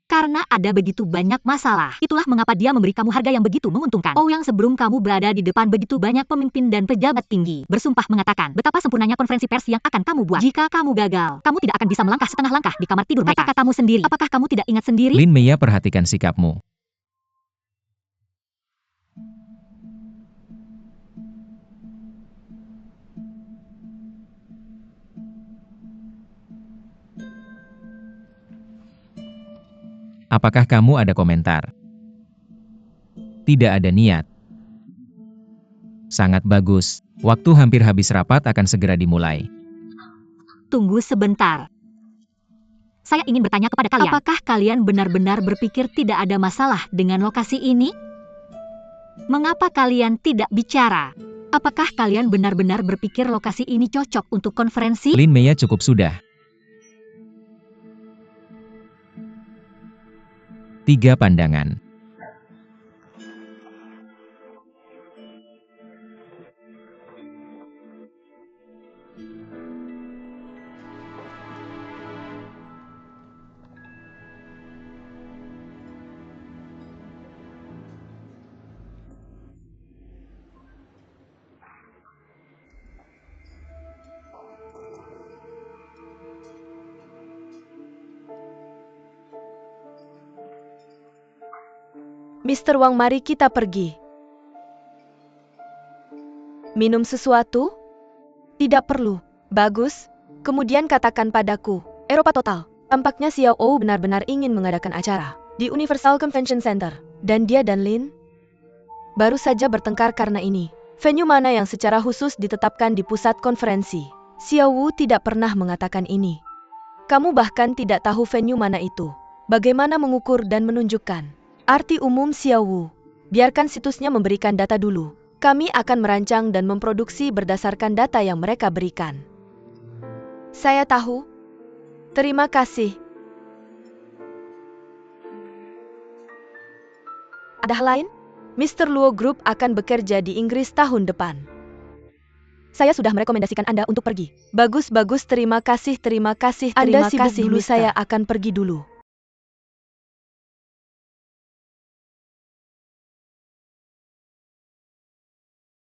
Karena ada begitu banyak masalah. Itulah mengapa dia memberi kamu harga yang begitu menguntungkan. Oh, yang sebelum kamu berada di depan begitu banyak pemimpin dan pejabat tinggi, bersumpah mengatakan betapa sempurnanya konferensi pers yang akan kamu buat. Jika kamu gagal, kamu tidak akan bisa melangkah setengah langkah di kamar tidur mereka. Kata-katamu sendiri. Apakah kamu tidak ingat sendiri? Lin Meya, perhatikan sikapmu. Apakah kamu ada komentar? Tidak ada niat. Sangat bagus. Waktu hampir habis, rapat akan segera dimulai. Tunggu sebentar. Saya ingin bertanya kepada kalian. Apakah kalian benar-benar berpikir tidak ada masalah dengan lokasi ini? Mengapa kalian tidak bicara? Apakah kalian benar-benar berpikir lokasi ini cocok untuk konferensi? Lin Meya, cukup sudah. 3 pandangan. Mr. Wang, mari kita pergi. Minum sesuatu? Tidak perlu. Bagus. Kemudian katakan padaku. Eropa Total. Tampaknya Xiao Ou benar-benar ingin mengadakan acara di Universal Convention Center. Dan dia dan Lin baru saja bertengkar karena ini. Venue mana yang secara khusus ditetapkan di pusat konferensi? Xiao Wu tidak pernah mengatakan ini. Kamu bahkan tidak tahu venue mana itu. Bagaimana mengukur dan menunjukkan arti umum Xiao Wu? Biarkan situsnya memberikan data dulu. Kami akan merancang dan memproduksi berdasarkan data yang mereka berikan. Saya tahu. Terima kasih. Ada hal lain? Mr. Luo Group akan bekerja di Inggris tahun depan. Saya sudah merekomendasikan Anda untuk pergi. Bagus, terima kasih, Anda sibuk dulu, saya akan pergi dulu.